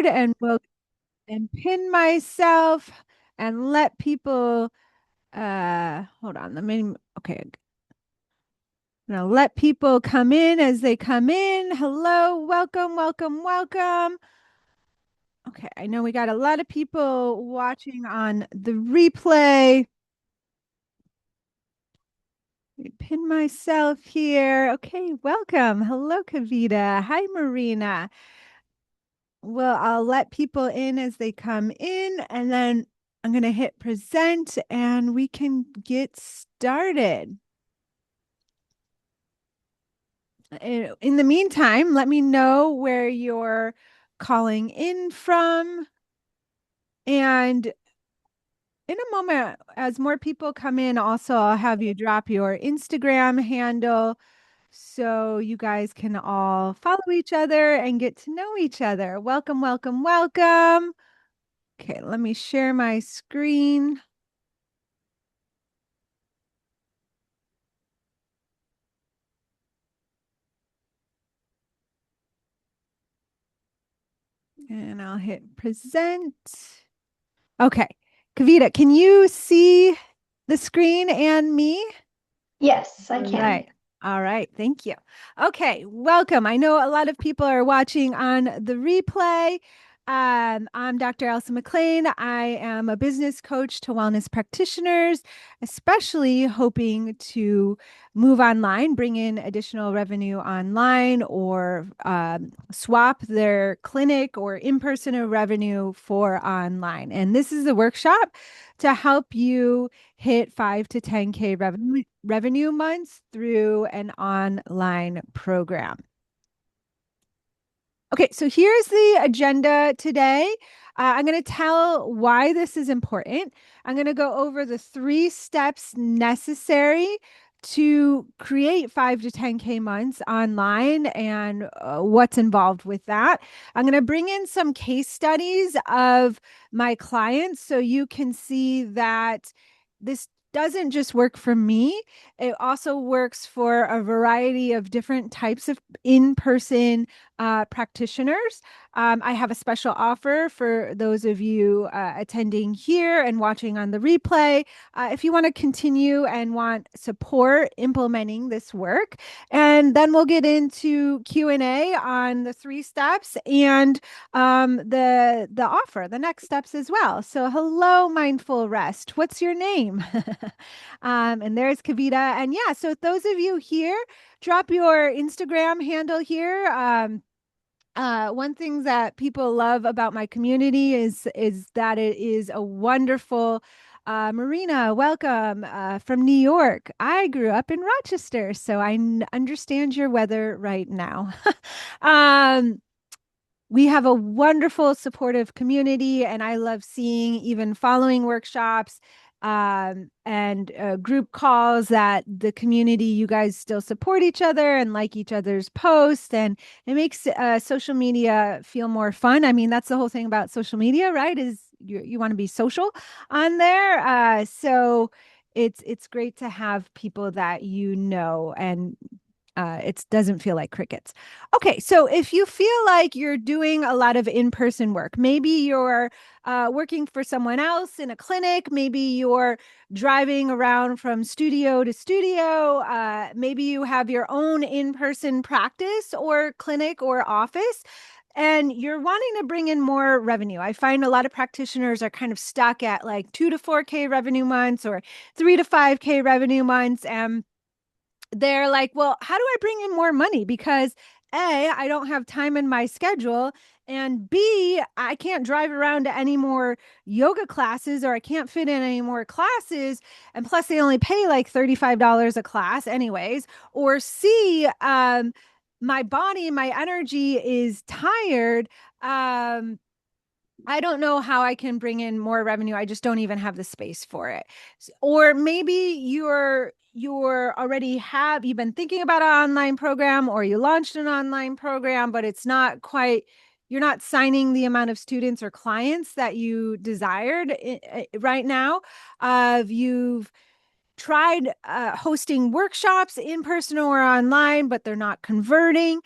start and we'll and pin myself and let people hold on, okay. I'm gonna let people come in as they come in. Hello, welcome, welcome, welcome. Okay, I know we got a lot of people watching on the replay. Let me pin myself here. Okay, welcome. Hello, Kavita. Hi, Marina. Well, I'll let people in as they come in, and then I'm going to hit present and we can get started. In the meantime, let me know where you're calling in from. And in a moment, as more people come in, also, I'll have you drop your Instagram handle so you guys can all follow each other and get to know each other. Welcome, welcome, welcome. Okay, let me share my screen. And I'll hit present. Okay. Kavita, can you see the screen and me? Yes, I All can. right. All right. Thank you. Okay. Welcome. I know a lot of people are watching on the replay. I'm Dr. Elsa McLean. I am a business coach to wellness practitioners, especially hoping to move online, bring in additional revenue online, or swap their clinic or in person revenue for online. And this is a workshop to help you hit 5 to 10K revenue months through an online program. Okay, so here's the agenda today. I'm going to tell why this is important. I'm going to go over the 3 steps necessary to create 5 to 10K months online and what's involved with that. I'm going to bring in some case studies of my clients so you can see that this doesn't just work for me. It also works for a variety of different types of in person practitioners. I have a special offer for those of you attending here and watching on the replay. If you want to continue and want support implementing this work, and then we'll get into Q&A on the 3 steps and the offer, the next steps as well. So hello, Mindful Rest. What's your name? And there's Kavita. And yeah, so those of you here, drop your Instagram handle here. One thing that people love about my community is that it is a wonderful Marina, welcome from New York. I grew up in Rochester, so I understand your weather right now. um, we have a wonderful supportive community, and I love seeing even following workshops and group calls that the community, you guys still support each other and like each other's posts, and it makes social media feel more fun. I mean, that's the whole thing about social media, right? Is you want to be social on there. So it's great to have people that you know and it doesn't feel like crickets. Okay, so if you feel like you're doing a lot of in person work, maybe you're working for someone else in a clinic, maybe you're driving around from studio to studio, maybe you have your own in person practice or clinic or office. And you're wanting to bring in more revenue. I find a lot of practitioners are kind of stuck at like 2 to 4K revenue months or 3 to 5K revenue months. And they're like, well, how do I bring in more money? Because A, I don't have time in my schedule. And B, I can't drive around to any more yoga classes or I can't fit in any more classes. And plus, they only pay like $35 a class, anyways. Or C, my body, my energy is tired. I don't know how I can bring in more revenue. I just don't even have the space for it. Or maybe you're already have you've been thinking about an online program or you launched an online program, but it's not quite you're not signing the amount of students or clients that you desired right now. You've tried hosting workshops in person or online, but they're not converting.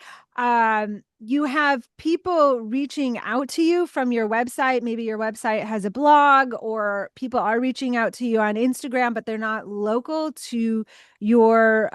you have people reaching out to you from your website. Maybe your website has a blog, or people are reaching out to you on Instagram, but they're not local to your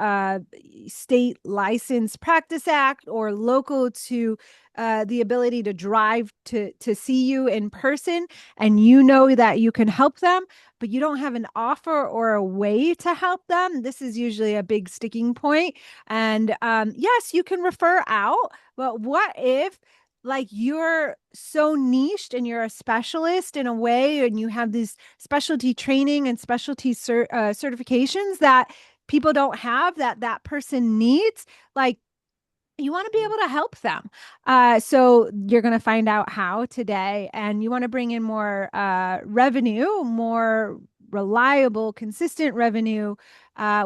state license practice act, or local to the ability to drive to see you in person, and you know that you can help them, but you don't have an offer or a way to help them. This is usually a big sticking point. And yes, you can refer out, but what if, like, you're so niched and you're a specialist in a way, and you have this specialty training and specialty certifications that people don't have, that that person needs? Like, you want to be able to help them. So you're going to find out how today, and you want to bring in more revenue, more reliable, consistent revenue,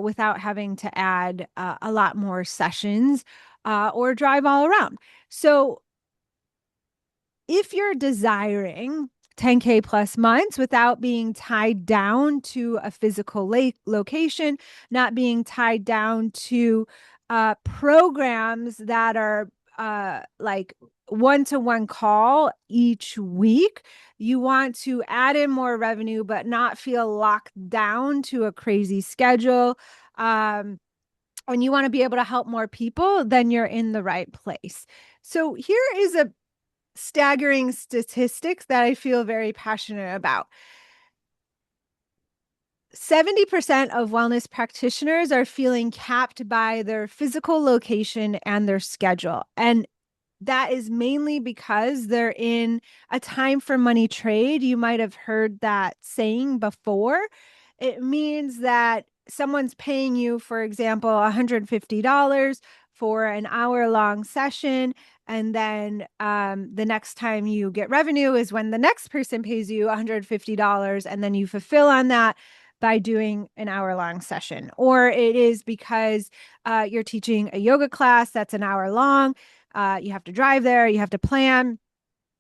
without having to add a lot more sessions or drive all around. So if you're desiring 10K plus months without being tied down to a physical location, not being tied down to programs that are like one-to-one call each week, you want to add in more revenue, but not feel locked down to a crazy schedule. And you want to be able to help more people, then you're in the right place. So here is a staggering statistics that I feel very passionate about. 70% of wellness practitioners are feeling capped by their physical location and their schedule. And that is mainly because they're in a time for money trade. You might have heard that saying before. It means that someone's paying you, for example, $150 for an hour-long session, and then the next time you get revenue is when the next person pays you $150, and then you fulfill on that by doing an hour-long session. Or it is because you're teaching a yoga class that's an hour long. You have to drive there, you have to plan,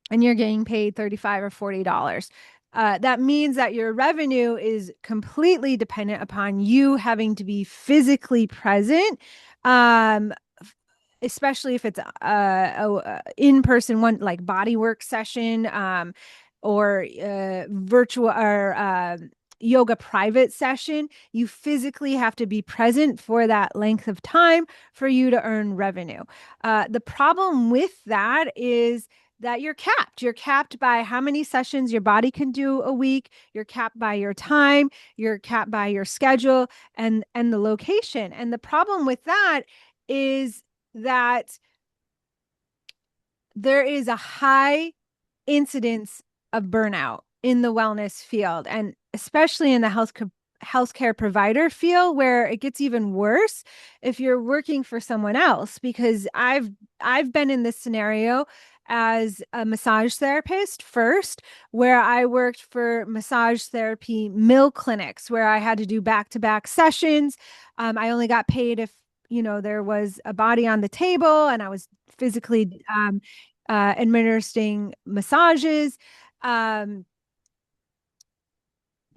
and you're getting paid $35 or $40. That means that your revenue is completely dependent upon you having to be physically present, um, especially if it's a in-person one, like body work session, or virtual, or yoga private session. You physically have to be present for that length of time for you to earn revenue. The problem with that is that you're capped. You're capped by how many sessions your body can do a week. You're capped by your time. You're capped by your schedule and the location. And the problem with that is that there is a high incidence of burnout in the wellness field, and especially in the healthcare provider field, where it gets even worse if you're working for someone else. Because I've been in this scenario as a massage therapist first, where I worked for massage therapy mill clinics where I had to do back-to-back sessions. I only got paid if, you know, there was a body on the table and I was physically administering massages. Um,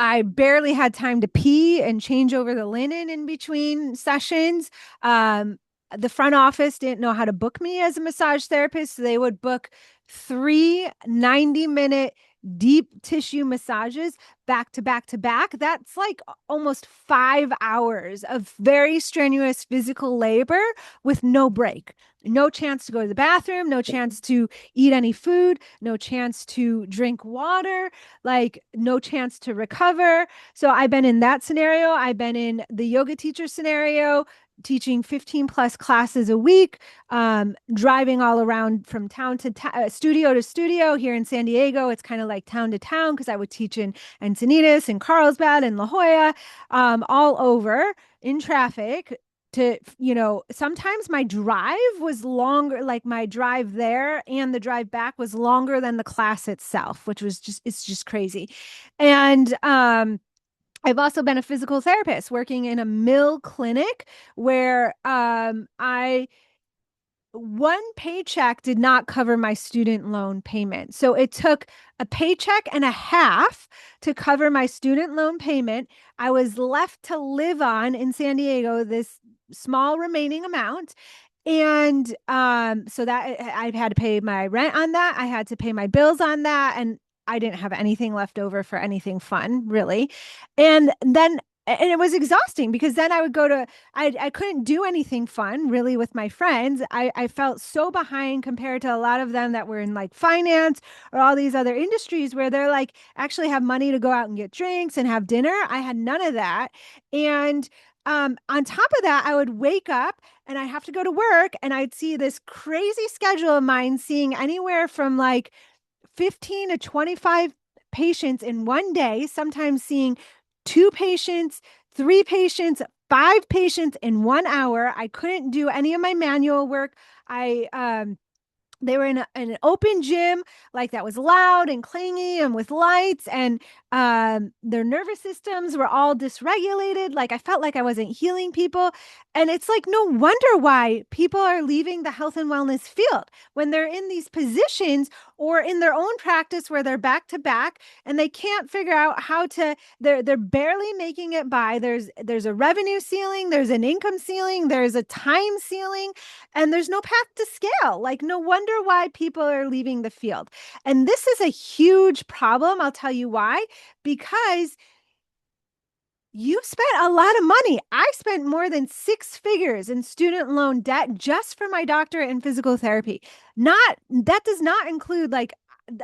I barely had time to pee and change over the linen in between sessions. The front office didn't know how to book me as a massage therapist, so they would book three 90-minute deep tissue massages back to back to back. That's like almost 5 hours of very strenuous physical labor with no break. No chance to go to the bathroom, no chance to eat any food, no chance to drink water, like no chance to recover. So I've been in that scenario. I've been in the yoga teacher scenario, teaching 15 plus classes a week, driving all around from town to studio to studio here in San Diego. It's kind of like town to town, because I would teach in Encinitas and Carlsbad and La Jolla, all over in traffic. To, you know, sometimes my drive was longer, like my drive there and the drive back was longer than the class itself, which was just, it's just crazy. And I've also been a physical therapist working in a mill clinic where I one paycheck did not cover my student loan payment. So it took a paycheck and a half to cover my student loan payment. I was left to live on in San Diego this small remaining amount. And so that I had to pay my rent on that. I had to pay my bills on that. And I didn't have anything left over for anything fun, really. And it was exhausting because then I would go to, I couldn't do anything fun really with my friends. I felt so behind compared to a lot of them that were in like finance or all these other industries where they're like actually have money to go out and get drinks and have dinner. I had none of that. And on top of that, I would wake up and I have to go to work and I'd see this crazy schedule of mine, seeing anywhere from like 15 to 25 patients in one day, sometimes seeing two patients, three patients, five patients in 1 hour. I couldn't do any of my manual work. I they were in an open gym like that was loud and clingy and with lights, and their nervous systems were all dysregulated. Like I felt like I wasn't healing people. And it's like no wonder why people are leaving the health and wellness field when they're in these positions or in their own practice where they're back to back and they can't figure out how to, they're barely making it by. There's a revenue ceiling, there's an income ceiling, there's a time ceiling, and there's no path to scale. Like, no wonder why people are leaving the field. And this is a huge problem. I'll tell you why. Because you spent a lot of money. I spent more than six figures in student loan debt just for my doctorate in physical therapy. Not that does not include like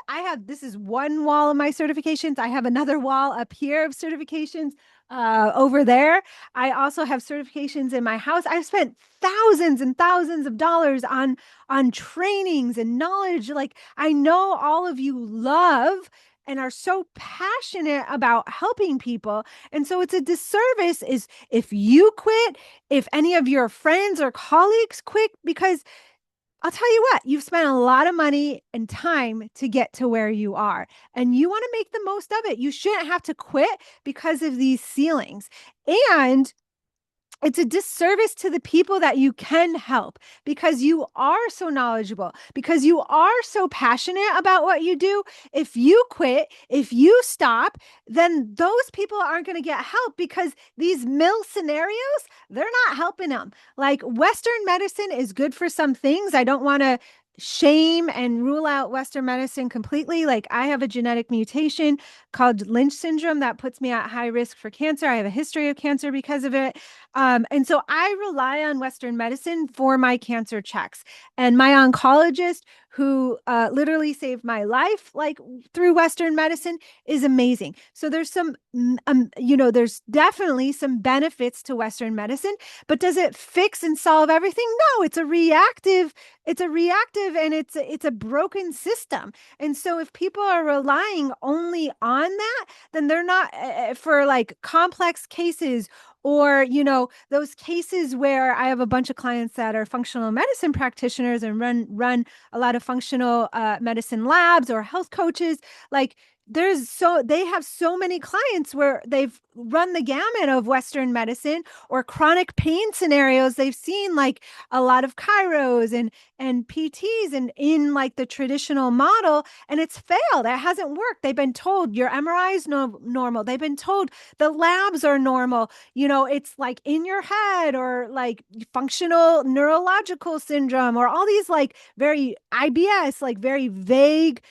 I have, this is one wall of my certifications. I have another wall up here of certifications over there. I also have certifications in my house. I've spent thousands and thousands of dollars on trainings and knowledge. Like I know all of you love and are so passionate about helping people. And so it's a disservice is if you quit, if any of your friends or colleagues quit, because I'll tell you what, you've spent a lot of money and time to get to where you are, and you want to make the most of it. You shouldn't have to quit because of these ceilings. And it's a disservice to the people that you can help because you are so knowledgeable, because you are so passionate about what you do. If you quit, if you stop, then those people aren't going to get help because these mill scenarios, they're not helping them. Like Western medicine is good for some things. I don't want to shame and rule out Western medicine completely. Like I have a genetic mutation called Lynch syndrome that puts me at high risk for cancer. I have a history of cancer because of it. And so I rely on Western medicine for my cancer checks. And my oncologist, who literally saved my life, like through Western medicine, is amazing. So there's some, there's definitely some benefits to Western medicine, but does it fix and solve everything? No, it's a reactive and it's a broken system. And so if people are relying only on that, then they're not for like complex cases or those cases where I have a bunch of clients that are functional medicine practitioners and run a lot of functional medicine labs or health coaches. Like they have so many clients where they've run the gamut of Western medicine or chronic pain scenarios. They've seen like a lot of chiros and PTs and in like the traditional model, and it's failed. It hasn't worked. They've been told your MRI is normal. They've been told the labs are normal. It's like in your head or like functional neurological syndrome or all these like very IBS, like very vague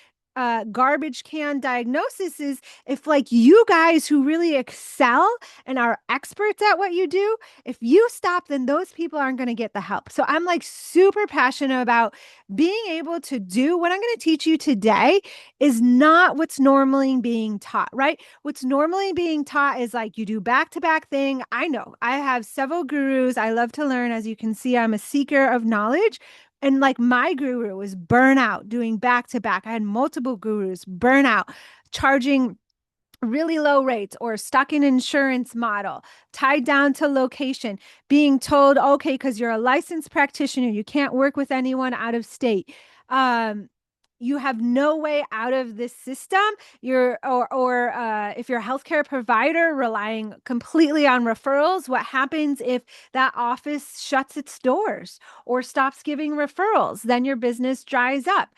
garbage can diagnosis. Is if like you guys who really excel and are experts at what you do, if you stop, then those people aren't going to get the help. So I'm like super passionate about being able to do what I'm going to teach you today is not what's normally being taught, right? What's normally being taught is like you do back to back thing. I know I have several gurus. I love to learn. As you can see, I'm a seeker of knowledge. And like my guru was burnout doing back to back. I had multiple gurus, burnout, charging really low rates or stuck in insurance model, tied down to location, being told, okay, because you're a licensed practitioner, you can't work with anyone out of state. You have no way out of this system. If you're a healthcare provider relying completely on referrals, what happens if that office shuts its doors or stops giving referrals? Then your business dries up.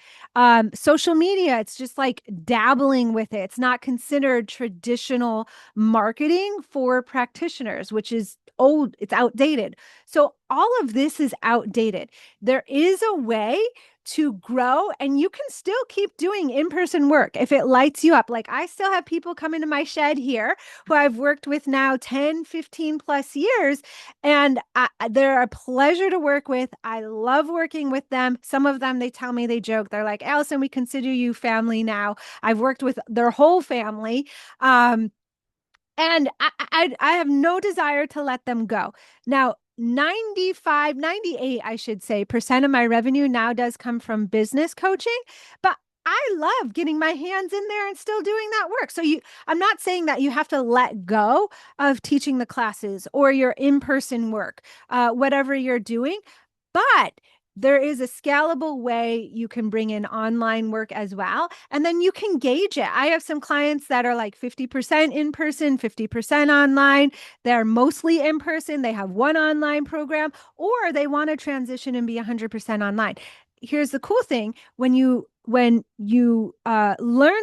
Social media, it's just like dabbling with it. It's not considered traditional marketing for practitioners, which is old, it's outdated. So all of this is outdated. There is a way to grow, and you can still keep doing in-person work if it lights you up. Like, I still have people come into my shed here who I've worked with now 10, 15 plus years, and they're a pleasure to work with. I love working with them. Some of them, they tell me, they joke, they're like, Allison, we consider you family now. I've worked with their whole family. And I have no desire to let them go. Now, 95, 98, I should say, percent of my revenue now does come from business coaching, but I love getting my hands in there and still doing that work. So I'm not saying that you have to let go of teaching the classes or your in-person work, whatever you're doing, but there is a scalable way you can bring in online work as well. And then you can gauge it. I have some clients that are like 50% in person, 50% online. They're mostly in person. They have one online program, or they want to transition and be 100% online. Here's the cool thing. When you learn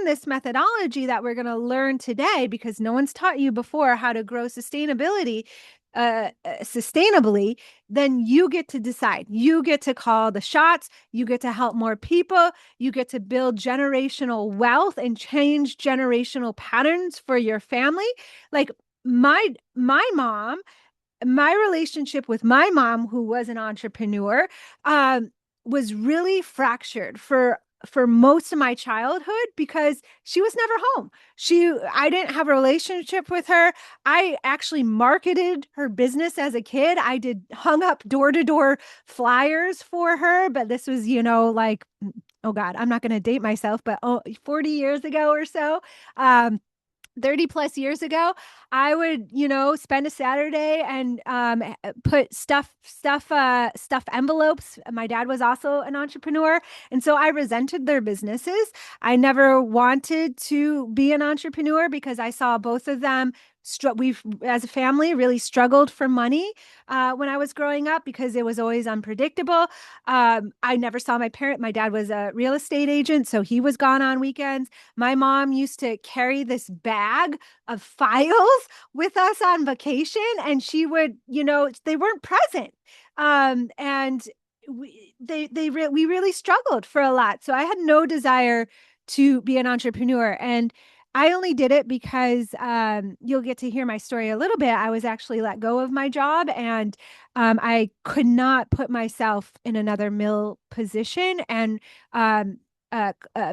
this methodology that we're going to learn today, because no one's taught you before how to grow sustainably, then you get to decide. You get to call the shots. You get to help more people. You get to build generational wealth and change generational patterns for your family. Like my mom, my relationship with my mom, who was an entrepreneur, was really fractured for most of my childhood because she was never home. I didn't have a relationship with her. I actually marketed her business as a kid. I hung up door-to-door flyers for her, but this was, like, oh God, I'm not going to date myself, but 40 years ago or so. 30 plus years ago, I would, spend a Saturday and put stuff envelopes. My dad was also an entrepreneur. And so I resented their businesses. I never wanted to be an entrepreneur because I saw both of them. We've, as a family, really struggled for money when I was growing up because it was always unpredictable. I never saw my parent. My dad was a real estate agent, so he was gone on weekends. My mom used to carry this bag of files with us on vacation, and she would, they weren't present. And we really struggled for a lot. So I had no desire to be an entrepreneur. And I only did it because you'll get to hear my story a little bit. I was actually let go of my job, and I could not put myself in another mill position. And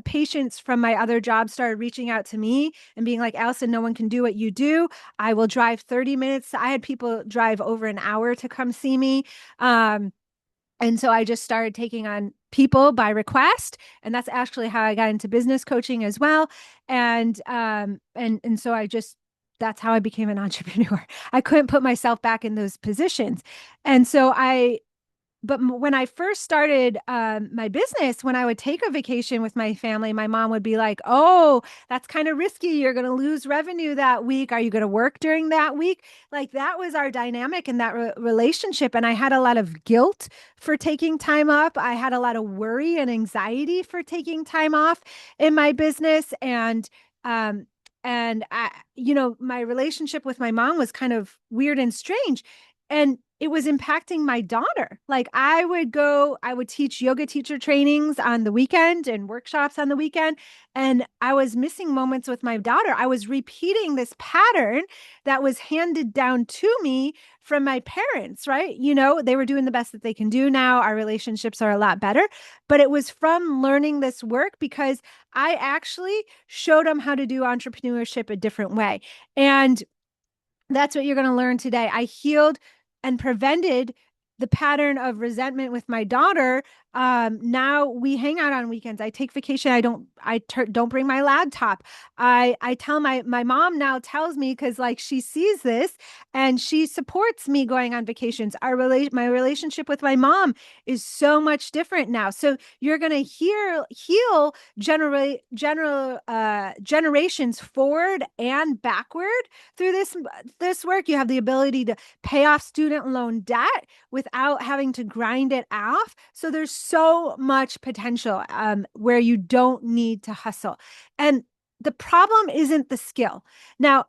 patients from my other job started reaching out to me and being like, Allison, no one can do what you do. I will drive 30 minutes. I had people drive over an hour to come see me. And so I just started taking on people by request, and that's actually how I got into business coaching as well. And so that's how I became an entrepreneur. I couldn't put myself back in those positions. And so when I first started my business, when I would take a vacation with my family, my mom would be like, oh, that's kind of risky. You're going to lose revenue that week. Are you going to work during that week? Like, that was our dynamic in that relationship. And I had a lot of guilt for taking time off. I had a lot of worry and anxiety for taking time off in my business. And my relationship with my mom was kind of weird and strange. And it was impacting my daughter. Like, I would teach yoga teacher trainings on the weekend and workshops on the weekend. And I was missing moments with my daughter. I was repeating this pattern that was handed down to me from my parents, right? They were doing the best that they can do now. Our relationships are a lot better, but it was from learning this work because I actually showed them how to do entrepreneurship a different way. And that's what you're going to learn today. I healed and prevented the pattern of resentment with my daughter. Now we hang out on weekends. I take vacation. Don't bring my laptop. I tell my mom now tells me, because like she sees this and she supports me going on vacations. My relationship with my mom is so much different now. So you're going to heal generations forward and backward through this work. You have the ability to pay off student loan debt without having to grind it off. So there's so much potential where you don't need to hustle. And the problem isn't the skill. Now,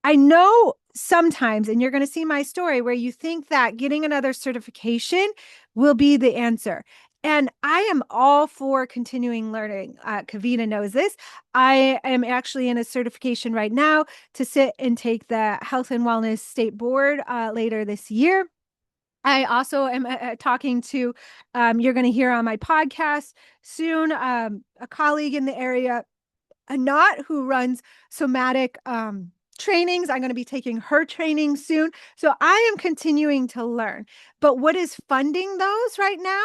I know sometimes, and you're going to see my story, where you think that getting another certification will be the answer. And I am all for continuing learning. Kavita knows this. I am actually in a certification right now to sit and take the Health and Wellness State Board later this year. I also am talking to, you're going to hear on my podcast soon, a colleague in the area, Anat, who runs somatic trainings. I'm going to be taking her training soon. So I am continuing to learn. But what is funding those right now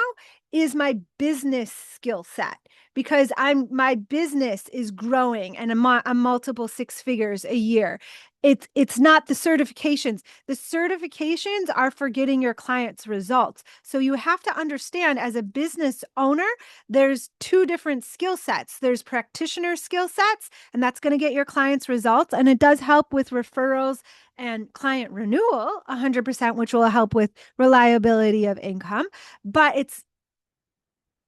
is my business skill set, because my business is growing and I'm multiple six figures a year. It's not the certifications. The certifications are for getting your clients results. So you have to understand, as a business owner, there's two different skill sets. There's practitioner skill sets, and that's going to get your clients results. And it does help with referrals and client renewal 100%, which will help with reliability of income. But it's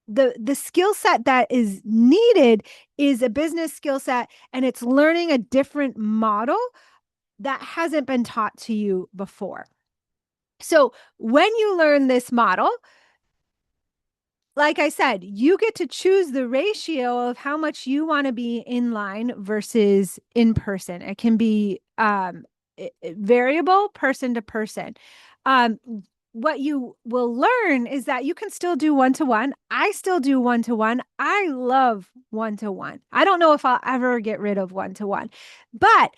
the skill set that is needed is a business skill set, and it's learning a different model that hasn't been taught to you before. So when you learn this model, like I said, you get to choose the ratio of how much you want to be in line versus in person. It can be variable person to person. What you will learn is that you can still do one-to-one. I still do one-to-one. I love one-to-one. I don't know if I'll ever get rid of one-to-one, but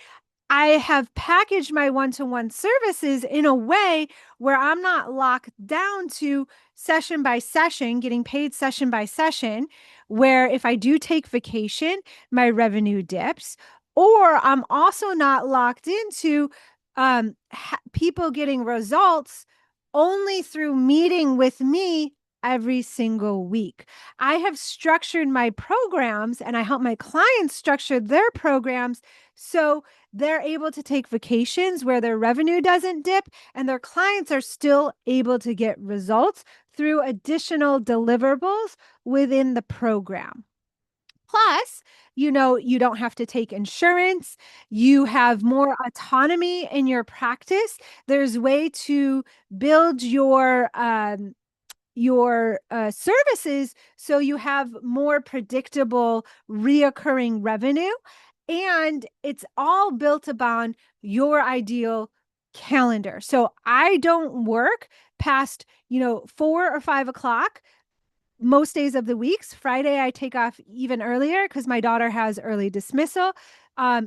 I have packaged my one-to-one services in a way where I'm not locked down to session by session, getting paid session by session, where if I do take vacation, my revenue dips. Or I'm also not locked into people getting results only through meeting with me every single week. I have structured my programs, and I help my clients structure their programs so they're able to take vacations where their revenue doesn't dip, and their clients are still able to get results through additional deliverables within the program. Plus, you don't have to take insurance. You have more autonomy in your practice. There's a way to build your services so you have more predictable reoccurring revenue, and it's all built upon your ideal calendar. So I don't work past 4 or 5 o'clock most days of the weeks. Friday, I take off even earlier because my daughter has early dismissal.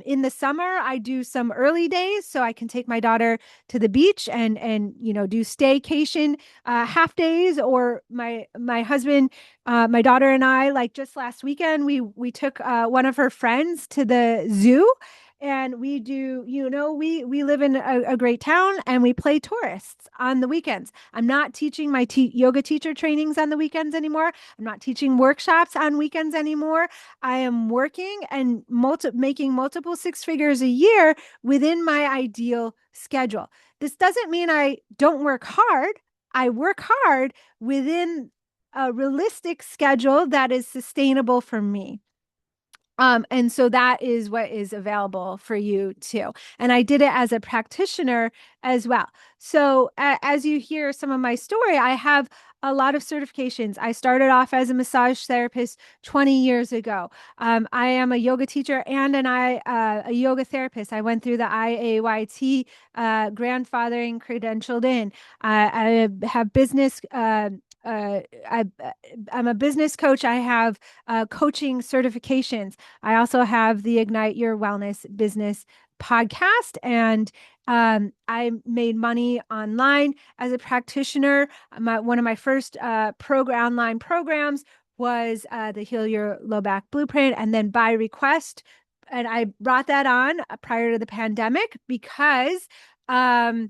In the summer, I do some early days so I can take my daughter to the beach and do staycation half days. Or my husband, my daughter and I, like just last weekend, we took one of her friends to the zoo. And we do, we live in a great town, and we play tourists on the weekends. I'm not teaching my yoga teacher trainings on the weekends anymore. I'm not teaching workshops on weekends anymore. I am working and making multiple six figures a year within my ideal schedule. This doesn't mean I don't work hard. I work hard within a realistic schedule that is sustainable for me. And so that is what is available for you too. And I did it as a practitioner as well. So as you hear some of my story, I have a lot of certifications. I started off as a massage therapist 20 years ago. I am a yoga teacher and a yoga therapist. I went through the IAYT grandfathering credentialed in. I have business I'm a business coach. I have coaching certifications. I also have the Ignite Your Wellness Business podcast, and I made money online as a practitioner. One of my first online programs was the Heal Your Low Back Blueprint, and then by request. And I brought that on prior to the pandemic because, as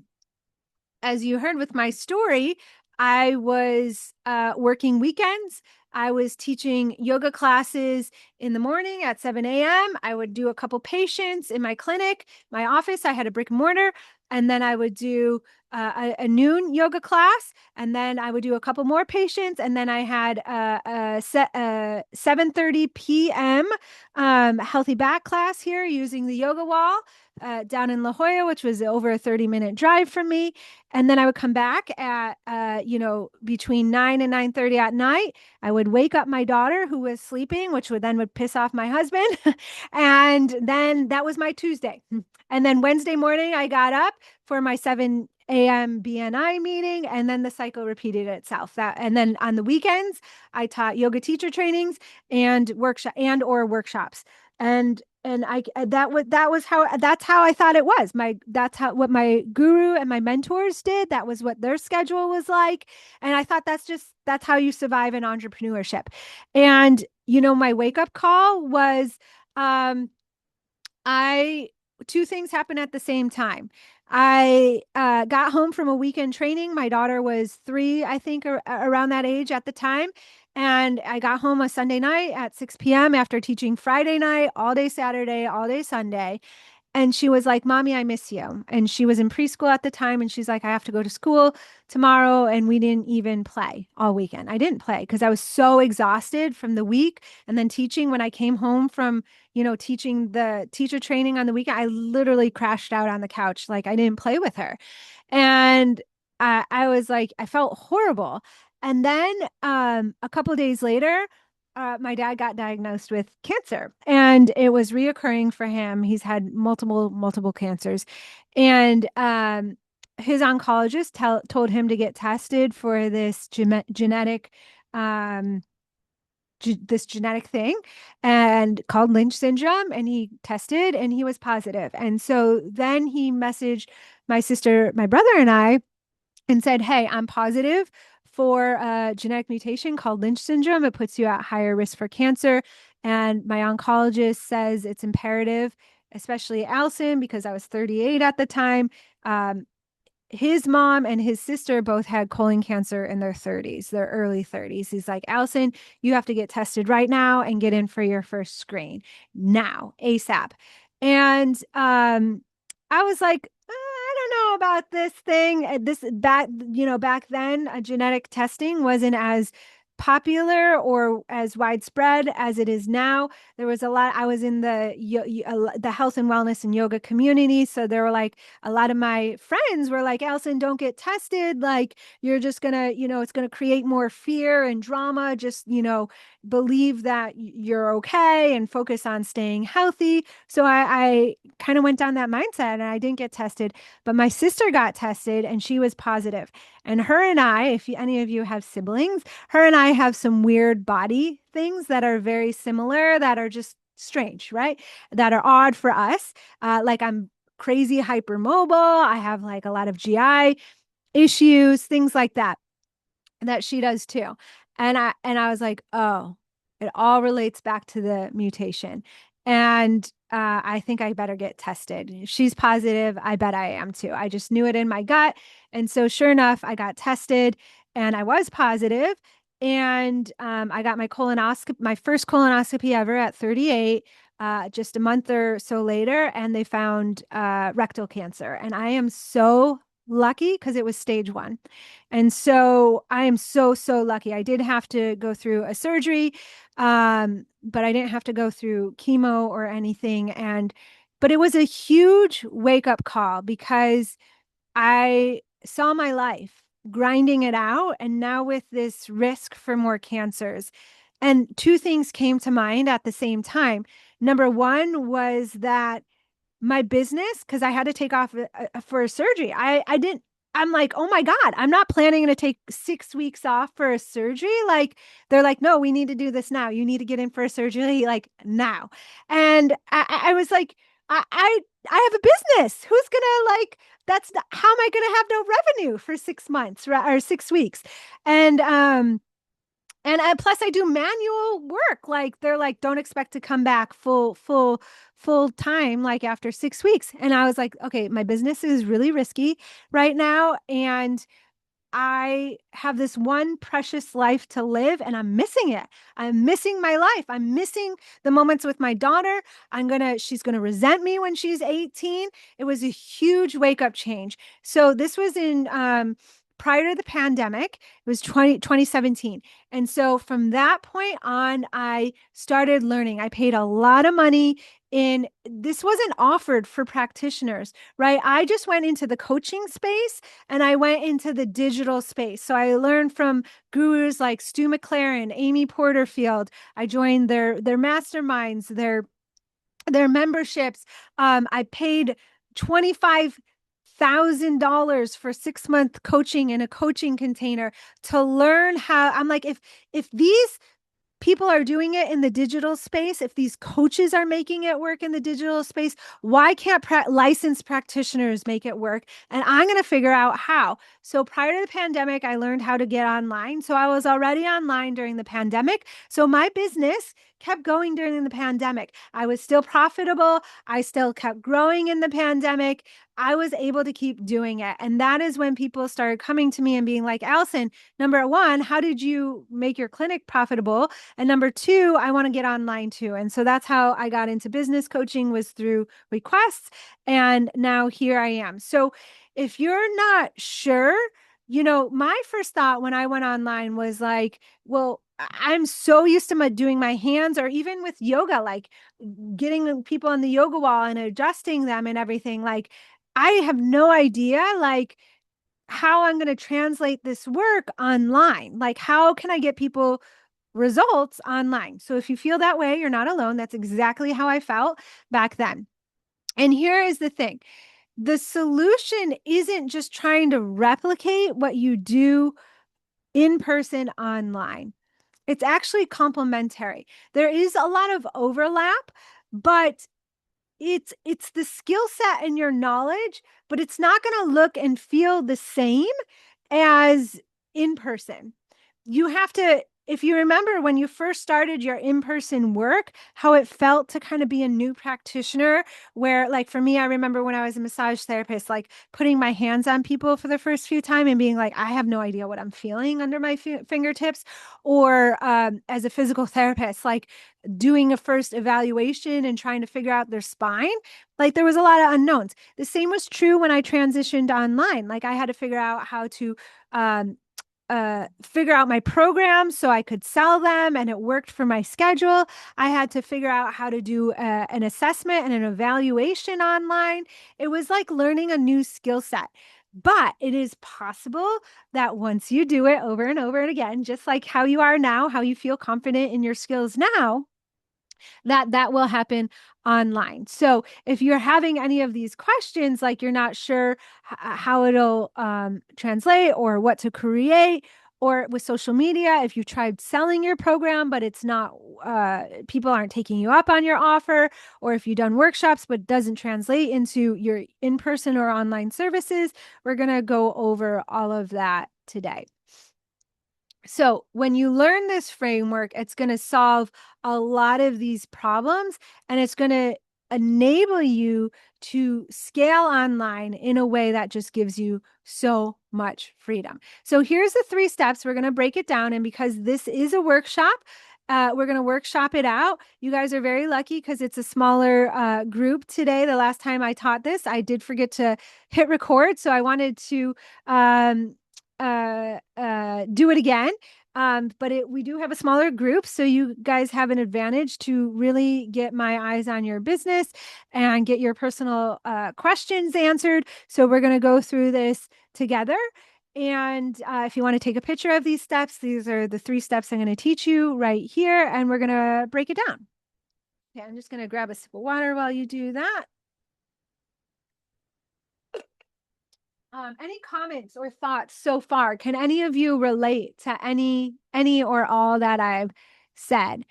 you heard with my story, I was working weekends. I was teaching yoga classes in the morning at 7 a.m. I would do a couple patients in my clinic, my office. I had a brick and mortar. And then I would do a noon yoga class, and then I would do a couple more patients, and then I had a 7:30 p.m. Healthy back class here using the yoga wall down in La Jolla, which was over a 30-minute drive from me. And then I would come back at between 9 and 9:30 at night. I would wake up my daughter who was sleeping, which would piss off my husband. And then that was my Tuesday. And then Wednesday morning I got up for my 7 a.m. BNI meeting, and then the cycle repeated itself. And then on the weekends, I taught yoga teacher trainings and workshops. And that's how I thought it was. That's how what my guru and my mentors did. That was what their schedule was like. And I thought that's how you survive in entrepreneurship. And my wake up call was um I two things happened at the same time. I got home from a weekend training. My daughter was 3, I think, around that age at the time. And I got home a Sunday night at 6 p.m. after teaching Friday night, all day Saturday, all day Sunday. And she was like, Mommy, I miss you. And she was in preschool at the time. And she's like, I have to go to school tomorrow. And we didn't even play all weekend. I didn't play because I was so exhausted from the week. And then teaching, when I came home from, teaching the teacher training on the weekend, I literally crashed out on the couch. Like I didn't play with her. And I was like, I felt horrible. And then a couple of days later, my dad got diagnosed with cancer, and it was reoccurring for him. He's had multiple cancers. And his oncologist told him to get tested for this genetic um, this genetic thing and called Lynch syndrome, and he tested and he was positive. And so then he messaged my sister, my brother, and I, and said, Hey, I'm positive for a genetic mutation called Lynch syndrome. It puts you at higher risk for cancer. And my oncologist says it's imperative, especially Allison, because I was 38 at the time. Um, his mom and his sister both had colon cancer in their 30s, their early 30s. He's like, Allison, you have to get tested right now and get in for your first screen now, ASAP. And I was like, I don't know about this thing. Back then, genetic testing wasn't as popular or as widespread as it is now. There was a lot. I was in the health and wellness and yoga community, so there were like a lot of my friends were like, Allison, don't get tested. Like you're just gonna, it's gonna create more fear and drama. Just, believe that you're okay and focus on staying healthy. So I kind of went down that mindset and I didn't get tested, but my sister got tested and she was positive. And her and I, if any of you have siblings, her and I have some weird body things that are very similar, that are just strange, right? That are odd for us. Like I'm crazy hypermobile. I have like a lot of GI issues, things like that she does too. And I was like, oh, it all relates back to the mutation. And I think I better get tested. If she's positive, I bet I am too. I just knew it in my gut. And so sure enough, I got tested and I was positive. And I got my first colonoscopy ever at 38, just a month or so later, and they found rectal cancer. And I am so lucky because it was stage 1. And so I am so lucky. I did have to go through a surgery, but I didn't have to go through chemo or anything. But it was a huge wake up call because I saw my life grinding it out, and now with this risk for more cancers. And two things came to mind at the same time. Number one was that my business, because I had to take off for a surgery. I didn't, I'm like, oh my God, I'm not planning to take 6 weeks off for a surgery. Like, they're like, no, we need to do this now. You need to get in for a surgery like now. And I was like, I have a business. Who's gonna like, how am I gonna have no revenue for 6 months or 6 weeks? And, plus I do manual work. Like they're like, don't expect to come back full time, like after 6 weeks. And I was like, okay, my business is really risky right now. And I have this one precious life to live and I'm missing it. I'm missing my life. I'm missing the moments with my daughter. She's gonna resent me when she's 18. It was a huge wake up change. So this was in prior to the pandemic. It was 2017. And so from that point on, I started learning. I paid a lot of money in, this wasn't offered for practitioners, right? I just went into the coaching space and I went into the digital space. So I learned from gurus like Stu McLaren, Amy Porterfield. I joined their masterminds, their memberships. I paid $25,000 for 6 month coaching in a coaching container to learn how. I'm like, if these people are doing it in the digital space, if these coaches are making it work in the digital space, why can't licensed practitioners make it work? And I'm going to figure out how. So prior to the pandemic, I learned how to get online. So I was already online during the pandemic. So my business kept going during the pandemic. I was still profitable. I still kept growing in the pandemic. I was able to keep doing it. And that is when people started coming to me and being like, Allison, number one, how did you make your clinic profitable? And number two, I want to get online too. And so that's how I got into business coaching, was through requests. And now here I am. So if you're not sure, my first thought when I went online was like, well, I'm so used to doing my hands, or even with yoga, like getting people on the yoga wall and adjusting them and everything. Like, I have no idea, like, how I'm going to translate this work online. Like, how can I get people results online? So if you feel that way, you're not alone. That's exactly how I felt back then. And here is the thing. The solution isn't just trying to replicate what you do in person online. It's actually complementary. There is a lot of overlap, but it's the skill set and your knowledge, but it's not going to look and feel the same as in person. You have to, if you remember when you first started your in-person work, how it felt to kind of be a new practitioner, where, like, for me, I remember when I was a massage therapist, like putting my hands on people for the first few time and being like, I have no idea what I'm feeling under my fingertips. Or as a physical therapist, like doing a first evaluation and trying to figure out their spine. Like, there was a lot of unknowns. The same was true when I transitioned online. Like, I had to figure out how to um, figure out my programs so I could sell them and it worked for my schedule. I had to figure out how to do an assessment and an evaluation online. It was like learning a new skill set. But it is possible that once you do it over and over and again, just like how you are now, how you feel confident in your skills now, that will happen online. So if you're having any of these questions, like you're not sure how it'll translate or what to create, or with social media, if you tried selling your program but it's not, people aren't taking you up on your offer, or if you've done workshops but doesn't translate into your in-person or online services, we're going to go over all of that today. So when you learn this framework, it's going to solve a lot of these problems, and it's going to enable you to scale online in a way that just gives you so much freedom. So here's the 3 steps. We're going to break it down. And because this is a workshop, we're going to workshop it out. You guys are very lucky because it's a smaller group today. The last time I taught this, I did forget to hit record. So I wanted to do it again. But we do have a smaller group, so you guys have an advantage to really get my eyes on your business and get your personal questions answered. So we're going to go through this together. And if you want to take a picture of these steps, these are the 3 steps I'm going to teach you right here, and we're going to break it down. Okay, I'm just going to grab a sip of water while you do that. Any comments or thoughts so far? Can any of you relate to any or all that I've said?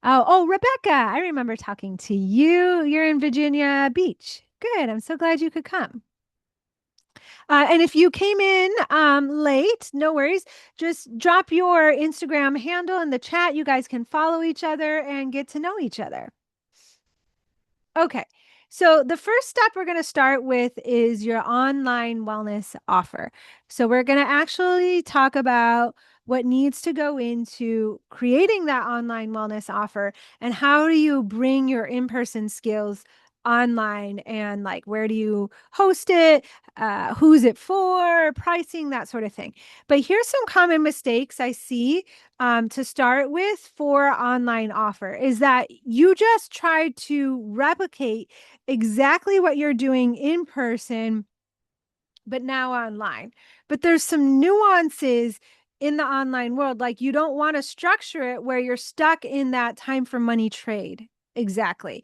Oh, Rebecca, I remember talking to you. You're in Virginia Beach. Good. I'm so glad you could come. And if you came in late, no worries. Just drop your Instagram handle in the chat. You guys can follow each other and get to know each other. Okay. So the first step we're going to start with is your online wellness offer. So we're going to actually talk about what needs to go into creating that online wellness offer and how do you bring your in-person skills online, and like where do you host it, who's it for, pricing, that sort of thing. But here's some common mistakes I see to start with for online offer is that you just try to replicate exactly what you're doing in person, but now online. But there's some nuances in the online world. Like you don't want to structure it where you're stuck in that time for money trade. Exactly.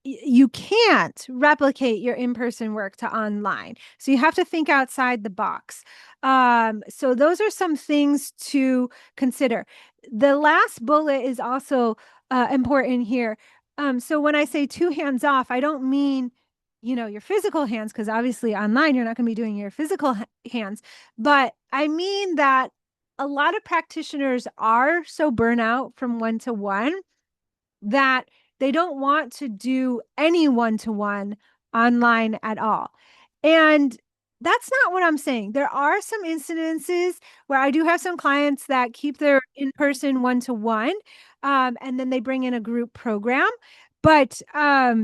You can't replicate your in-person work to online. So you have to think outside the box. So those are some things to consider. The last bullet is also important here. So when I say two hands off, I don't mean your physical hands, because obviously online you're not going to be doing your physical hands. But I mean that a lot of practitioners are so burnout from one to one that they don't want to do any one to one online at all. And that's not what I'm saying. There are some incidences where I do have some clients that keep their in person one to one, and then they bring in a group program. But a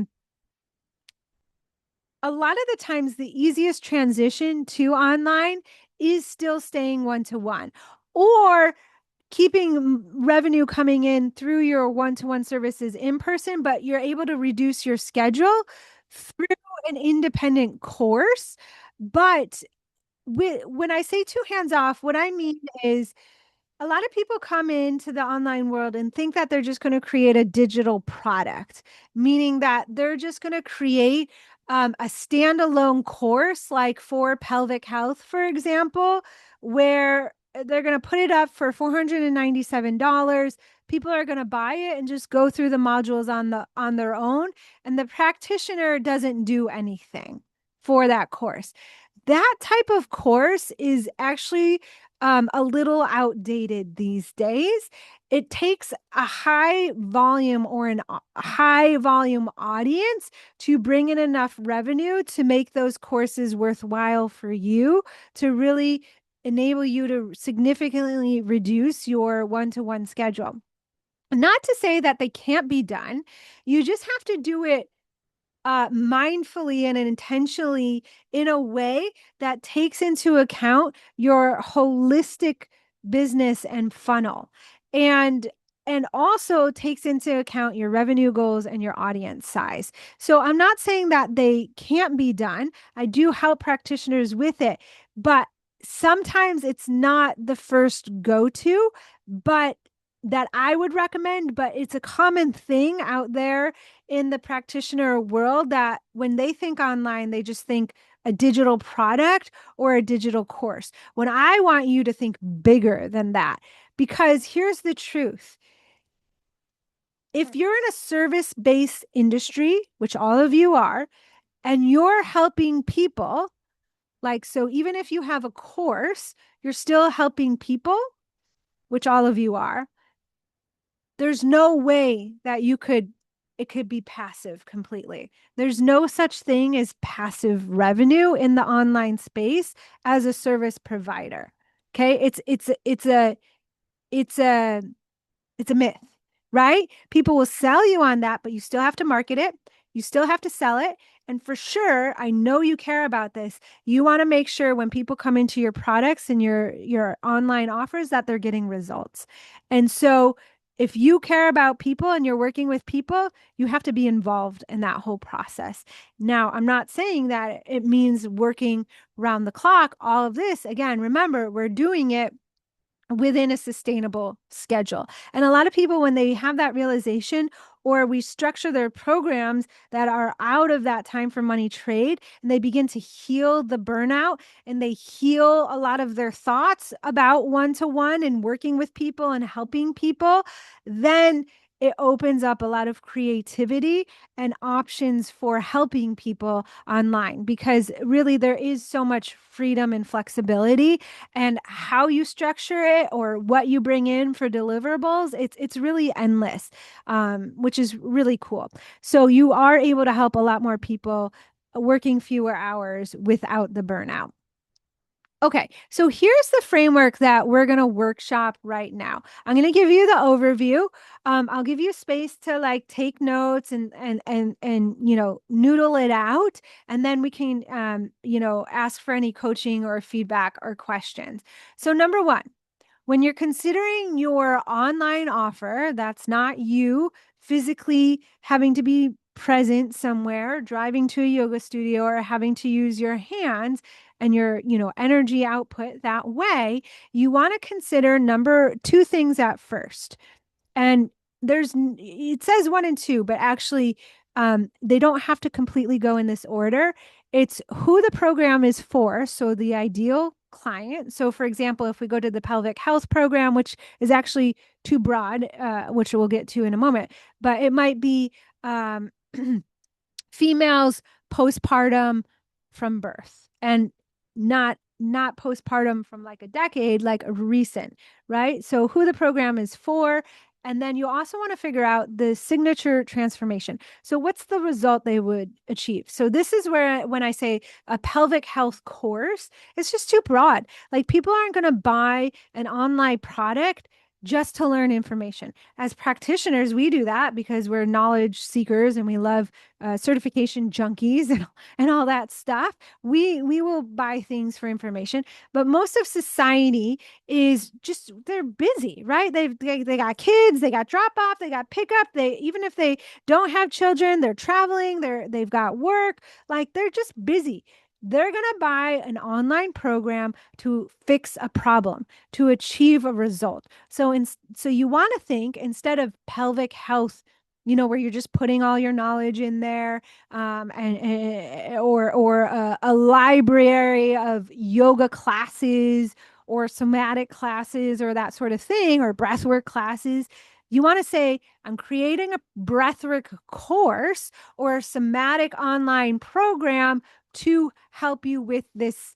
lot of the times the easiest transition to online is still staying one to one or keeping revenue coming in through your one to one services in person, but you're able to reduce your schedule through an independent course. But when I say two hands off, what I mean is a lot of people come into the online world and think that they're just going to create a digital product, meaning that they're just going to create a standalone course, like for pelvic health, for example, where they're going to put it up for $497. People are going to buy it and just go through the modules on their own, and the practitioner doesn't do anything for that course. That type of course is actually a little outdated these days. It takes a high volume or a high volume audience to bring in enough revenue to make those courses worthwhile for you, to really enable you to significantly reduce your one to one schedule. Not to say that they can't be done, you just have to do it mindfully and intentionally in a way that takes into account your holistic business and funnel, and also takes into account your revenue goals and your audience size. So I'm not saying that they can't be done. I do help practitioners with it, but sometimes it's not the first go-to, but that I would recommend. But it's a common thing out there in the practitioner world that when they think online, they just think a digital product or a digital course. When I want you to think bigger than that, because here's the truth. If you're in a service-based industry, which all of you are, and you're helping people, like, so even if you have a course, you're still helping people, which all of you are. There's no way that it could be passive completely. There's no such thing as passive revenue in the online space as a service provider. Okay? It's a it's a myth, right? People will sell you on that, but you still have to market it. You still have to sell it. And for sure, I know you care about this. You want to make sure when people come into your products and your online offers that they're getting results. And so if you care about people and you're working with people, you have to be involved in that whole process. Now, I'm not saying that it means working round the clock, all of this. Again, remember, we're doing it within a sustainable schedule. And a lot of people, when they have that realization, or we structure their programs that are out of that time for money trade, and they begin to heal the burnout and they heal a lot of their thoughts about one to one and working with people and helping people, then it opens up a lot of creativity and options for helping people online, because really there is so much freedom and flexibility, and how you structure it or what you bring in for deliverables, it's really endless, which is really cool. So you are able to help a lot more people working fewer hours without the burnout. Okay, so here's the framework that we're going to workshop right now. I'm going to give you the overview. I'll give you space to like take notes and noodle it out, and then we can ask for any coaching or feedback or questions. So number one, when you're considering your online offer, that's not you physically having to be present somewhere, driving to a yoga studio, or having to use your hands and your, energy output that way, you want to consider number two things at first. And it says one and two, but actually, they don't have to completely go in this order. It's who the program is for. So the ideal client. So for example, if we go to the pelvic health program, which is actually too broad, which we'll get to in a moment, but it might be um, females postpartum from birth, and not postpartum from like a decade, like a recent, right? So who the program is for. And then you also want to figure out the signature transformation. So what's the result they would achieve? So this is where, when I say a pelvic health course, it's just too broad. Like people aren't going to buy an online product just to learn information. As practitioners, we do that because we're knowledge seekers and we love certification junkies and all that stuff. We will buy things for information, but most of society is just, they're busy, right? They got kids, they got drop off, they got pickup. They, even if they don't have children, they're traveling, they've got work, like they're just busy. They're going to buy an online program to fix a problem, to achieve a result. So you want to think, instead of pelvic health, where you're just putting all your knowledge in there, or a library of yoga classes or somatic classes or that sort of thing, or breathwork classes. You want to say, I'm creating a breathwork course or a somatic online program to help you with this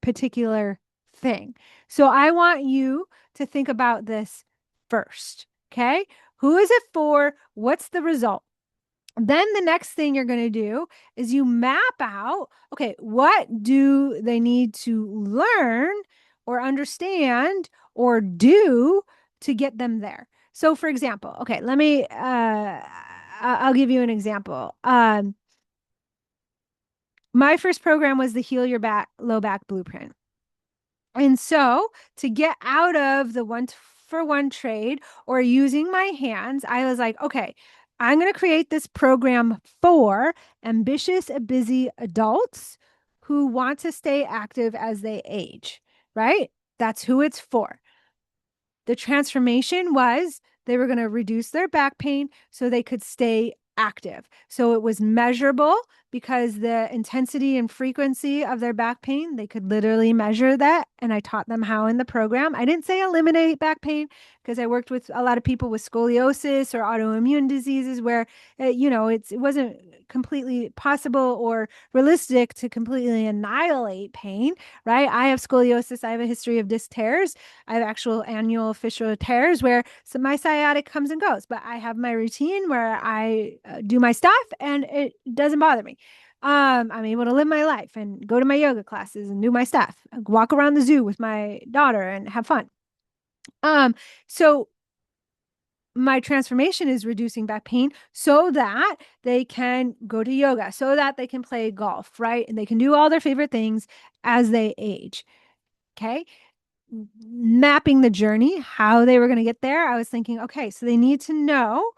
particular thing. So I want you to think about this first. Okay. Who is it for? What's the result? Then the next thing you're going to do is you map out, okay, what do they need to learn or understand or do to get them there? So for example, okay, I'll give you an example. My first program was the Heal Your Back Low Back Blueprint. And so to get out of the one for one trade or using my hands, I was like, okay, I'm going to create this program for ambitious, busy adults who want to stay active as they age, right? That's who it's for. The transformation was they were going to reduce their back pain so they could stay active. So it was measurable, because the intensity and frequency of their back pain, they could literally measure that. And I taught them how in the program. I didn't say eliminate back pain, because I worked with a lot of people with scoliosis or autoimmune diseases where, it wasn't completely possible or realistic to completely annihilate pain, right? I have scoliosis. I have a history of disc tears. I have actual annual fissural tears where my sciatic comes and goes, but I have my routine where I do my stuff and it doesn't bother me. I'm able to live my life and go to my yoga classes and do my stuff, walk around the zoo with my daughter and have fun. So my transformation is reducing back pain so that they can go to yoga, so that they can play golf, right? And they can do all their favorite things as they age. Okay. Mapping the journey, how they were going to get there, I was thinking, okay, so they need to know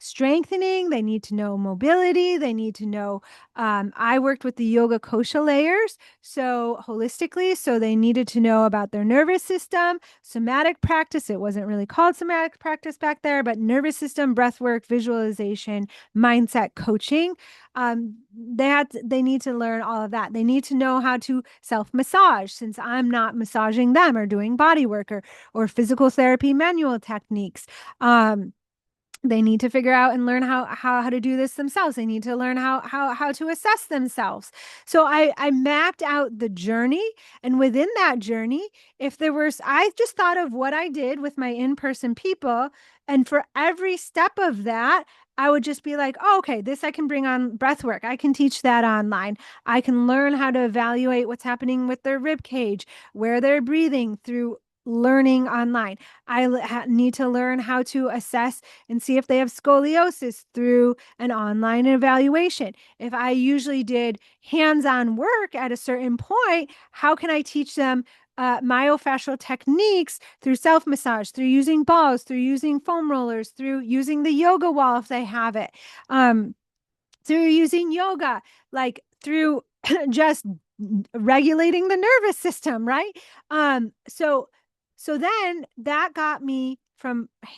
strengthening, they need to know mobility, they need to know. I worked with the yoga kosha layers, so holistically, so they needed to know about their nervous system, somatic practice. It wasn't really called somatic practice back there, but nervous system, breath work, visualization, mindset coaching. They need to learn all of that. They need to know how to self-massage, since I'm not massaging them, or doing body work or physical therapy manual techniques. They need to figure out and learn how to do this themselves. They need to learn how to assess themselves. So I mapped out the journey, and within that journey, if there was, I just thought of what I did with my in-person people, and for every step of that, I would just be like, oh, okay, this I can bring on breath work. I can teach that online. I can learn how to evaluate what's happening with their rib cage, where they're breathing through learning online. Need to learn how to assess and see if they have scoliosis through an online evaluation. If I usually did hands on work at a certain point, how can I teach them myofascial techniques through self massage, through using balls, through using foam rollers, through using the yoga wall if they have it, um, through using yoga, like through just regulating the nervous system, right? So then that got me from my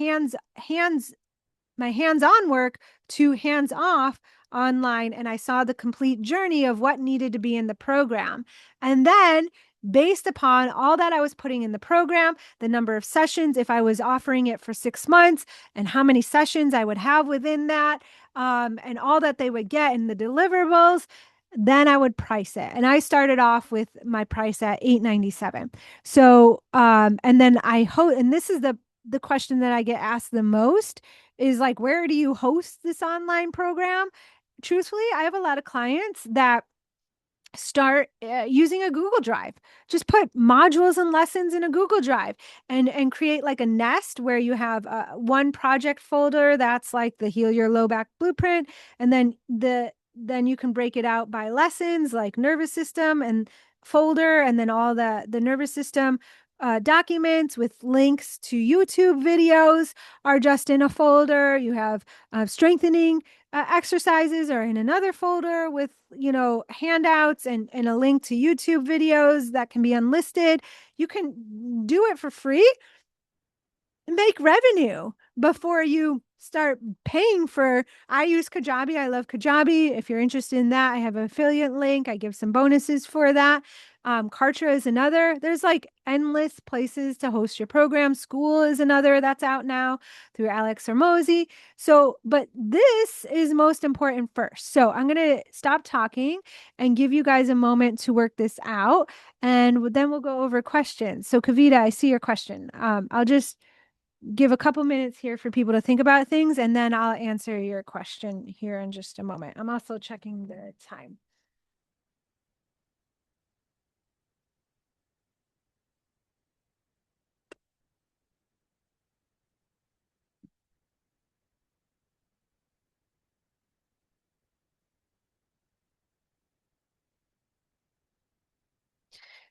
hands-on work to hands-off online, and I saw the complete journey of what needed to be in the program. And then based upon all that I was putting in the program, the number of sessions, if I was offering it for 6 months, and how many sessions I would have within that, and all that they would get in the deliverables, then I would price it. And I started off with my price at $897. So and then and this is the question that I get asked the most is like, where do you host this online program? Truthfully, I have a lot of clients that start using a Google Drive. Just put modules and lessons in a Google Drive, and create like a nest where you have one project folder that's like the Heal Your Low Back Blueprint, and then you can break it out by lessons like nervous system and folder, and then all the nervous system documents with links to YouTube videos are just in a folder. You have strengthening exercises are in another folder with, handouts and a link to YouTube videos that can be unlisted. You can do it for free, make revenue before you start paying for. I use Kajabi. I love Kajabi. If you're interested in that, I have an affiliate link. I give some bonuses for that. Kartra is another. There's like endless places to host your program. School is another that's out now through Alex Hormozy. So, but this is most important first. So I'm going to stop talking and give you guys a moment to work this out. And then we'll go over questions. So Kavita, I see your question. I'll just give a couple minutes here for people to think about things, and then I'll answer your question here in just a moment. I'm also checking the time.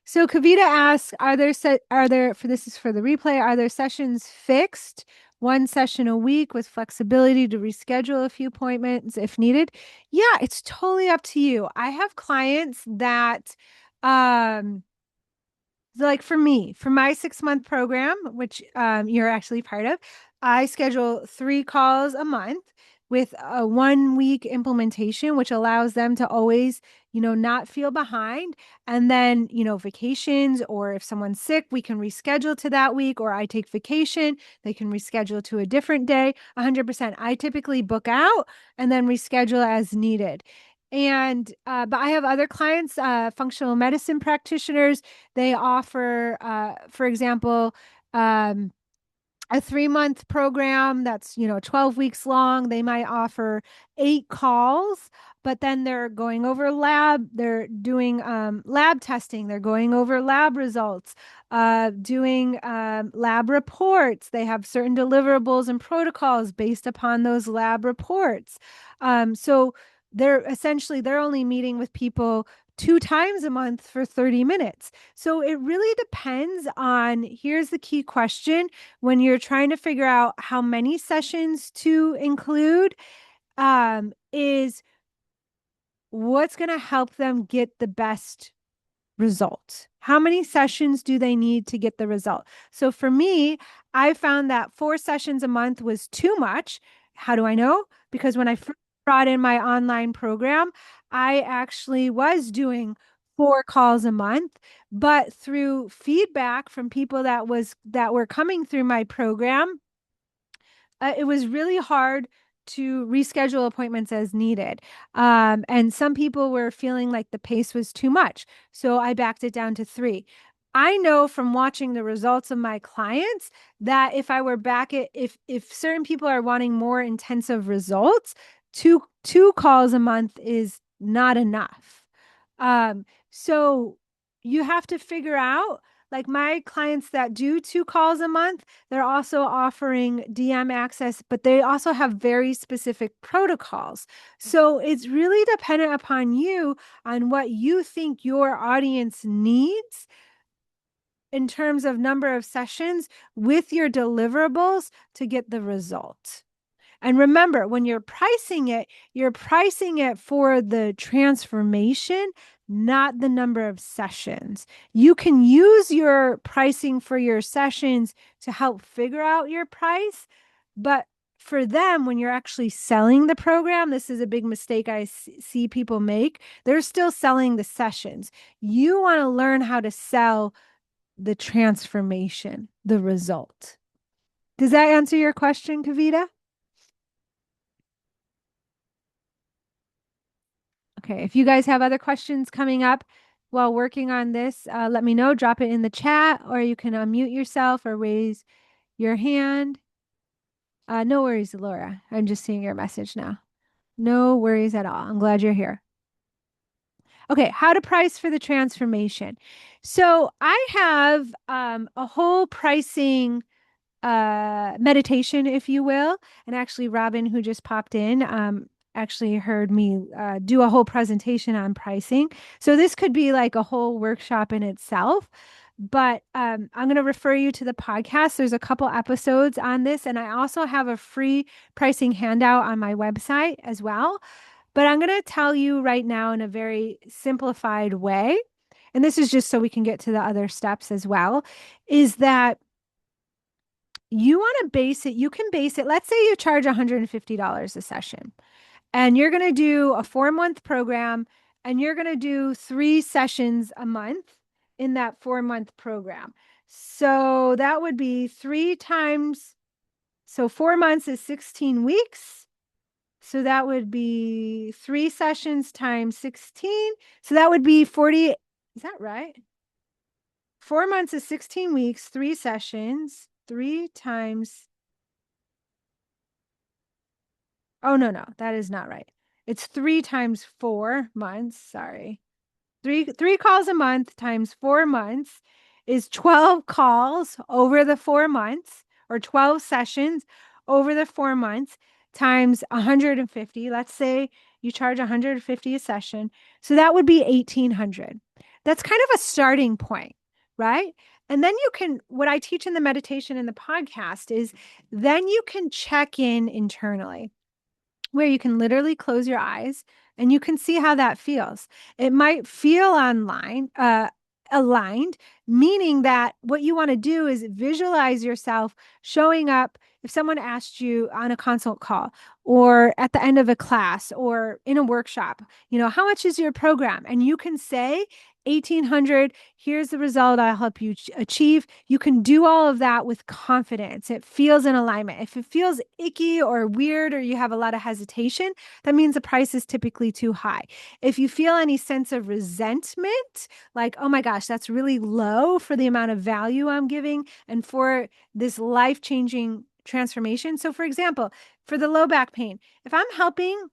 So Kavita asks, are there for this is for the replay, are there sessions fixed? One session a week with flexibility to reschedule a few appointments if needed? Yeah, it's totally up to you. I have clients that um like for me, for my 6-month program, which you're actually part of, I schedule 3 calls a month with a 1 week implementation, which allows them to always, not feel behind. And then, vacations, or if someone's sick, we can reschedule to that week, or I take vacation, they can reschedule to a different day. 100%. I typically book out and then reschedule as needed. And but I have other clients, functional medicine practitioners. They offer, for example, um, a 3-month program that's 12 weeks long. They might offer 8 calls, but then they're doing lab testing, they're going over lab results, doing lab reports. They have certain deliverables and protocols based upon those lab reports. So they're only meeting with people 2 times a month for 30 minutes. So it really depends on, here's the key question when you're trying to figure out how many sessions to include, is what's going to help them get the best result. How many sessions do they need to get the result? So for me, I found that 4 sessions a month was too much. How do I know? Because when I first brought in my online program, I actually was doing 4 calls a month, but through feedback from people that were coming through my program, it was really hard to reschedule appointments as needed. And some people were feeling like the pace was too much. So I backed it down to three. I know from watching the results of my clients that if I were back at if certain people are wanting more intensive results, two calls a month is not enough. So you have to figure out, like my clients that do two calls a month, they're also offering DM access, but they also have very specific protocols. So it's really dependent upon you on what you think your audience needs in terms of number of sessions with your deliverables to get the result. And remember, when you're pricing it for the transformation, not the number of sessions. You can use your pricing for your sessions to help figure out your price. But for them, when you're actually selling the program, this is a big mistake I see people make. They're still selling the sessions. You want to learn how to sell the transformation, the result. Does that answer your question, Kavita? Okay, if you guys have other questions coming up while working on this, let me know. Drop it in the chat, or you can unmute yourself or raise your hand. No worries, Laura. I'm just seeing your message now. No worries at all. I'm glad you're here. Okay, how to price for the transformation. So I have a whole pricing meditation, if you will. And actually, Robin, who just popped in, actually heard me do a whole presentation on pricing. So this could be like a whole workshop in itself. But I'm going to refer you to the podcast. There's a couple episodes on this, and I also have a free pricing handout on my website as well. But I'm going to tell you right now in a very simplified way, and this is just so we can get to the other steps as well, is that you want to base it, you can base it, let's say you charge $150 a session and you're going to do a 4-month program and you're going to do 3 sessions a month in that 4-month program. So that would be 3 times, so 4 months is 16 weeks. So that would be 3 sessions times 16. So that would be 40. Is that right? 4 months is 16 weeks, 3 sessions, 3 times. Oh, no, that is not right. It's 3 times 4 months. Sorry. Three calls a month times 4 months is 12 calls over the 4 months, or 12 sessions over the 4 months times 150. Let's say you charge 150 a session. So that would be 1,800. That's kind of a starting point, right? And then you can, what I teach in the meditation and the podcast is then you can check in internally, where you can literally close your eyes and you can see how that feels. It might feel aligned, meaning that what you want to do is visualize yourself showing up if someone asked you on a consult call or at the end of a class or in a workshop, how much is your program? And you can say 1,800, here's the result I'll help you achieve. You can do all of that with confidence. It feels in alignment. If it feels icky or weird or you have a lot of hesitation, that means the price is typically too high. If you feel any sense of resentment, like, oh my gosh, that's really low for the amount of value I'm giving and for this life-changing transformation. So for example, for the low back pain, if I'm helping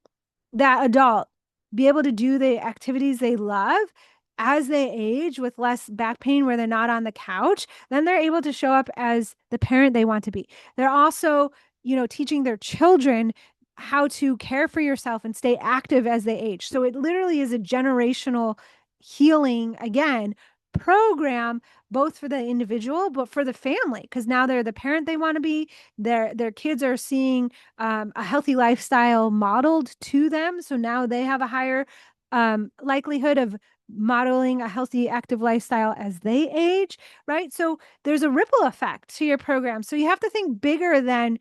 that adult be able to do the activities they love as they age with less back pain where they're not on the couch, then they're able to show up as the parent they want to be. They're also, teaching their children how to care for yourself and stay active as they age. So it literally is a generational healing, again, program, both for the individual but for the family, because now they're the parent they want to be. Their kids are seeing a healthy lifestyle modeled to them, so now they have a higher likelihood of modeling a healthy, active lifestyle as they age, right? So there's a ripple effect to your program. So you have to think bigger than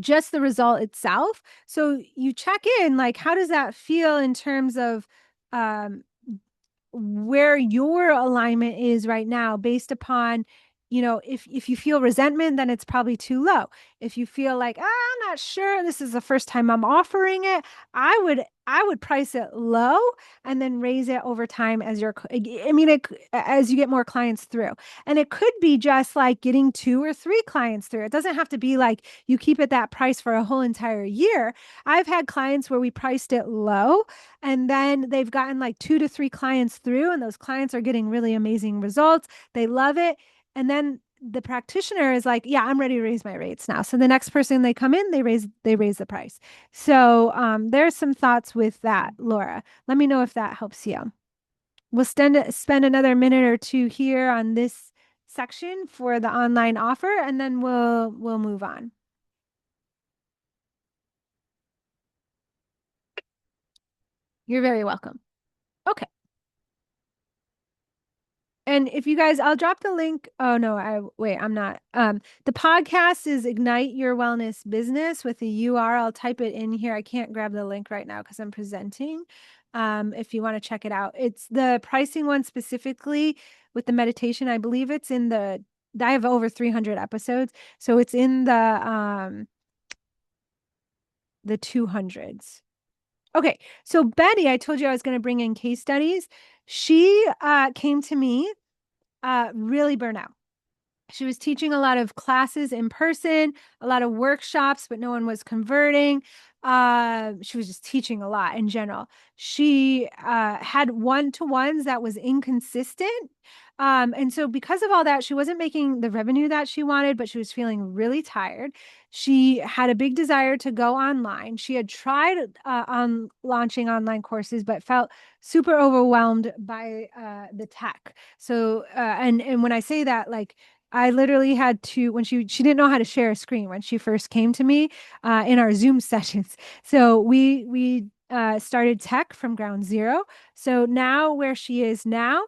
just the result itself. So you check in, like, how does that feel in terms of where your alignment is right now based upon, if you feel resentment, then it's probably too low. If you feel like, I'm not sure, this is the first time I'm offering it, I would price it low and then raise it over time as as you get more clients through. And it could be just like getting 2 or 3 clients through. It doesn't have to be like you keep it that price for a whole entire year. I've had clients where we priced it low and then they've gotten like 2 to 3 clients through, and those clients are getting really amazing results. They love it. And then the practitioner is like, yeah, I'm ready to raise my rates now. So the next person they come in, they raise the price. So there's some thoughts with that, Laura. Let me know if that helps you. We'll spend another minute or two here on this section for the online offer, and then we'll move on. You're very welcome. Okay. And if you guys, I'll drop the link. Oh no, I'm not. The podcast is Ignite Your Wellness Business with a UR. I'll type it in here. I can't grab the link right now because I'm presenting. If you want to check it out, it's the pricing one specifically with the meditation. I believe it's in I have over 300 episodes, so it's in the 200s. Okay, so Betty, I told you I was going to bring in case studies. She came to me really burnt out. She was teaching a lot of classes in person, a lot of workshops, but no one was converting. She was just teaching a lot in general. She had one-to-ones that was inconsistent. And so because of all that, she wasn't making the revenue that she wanted, but she was feeling really tired. She had a big desire to go online. She had tried on launching online courses, but felt super overwhelmed by the tech. So, and when I say that, like I literally had to, when she didn't know how to share a screen when she first came to me in our Zoom sessions. So we started tech from ground zero. So now where she is now,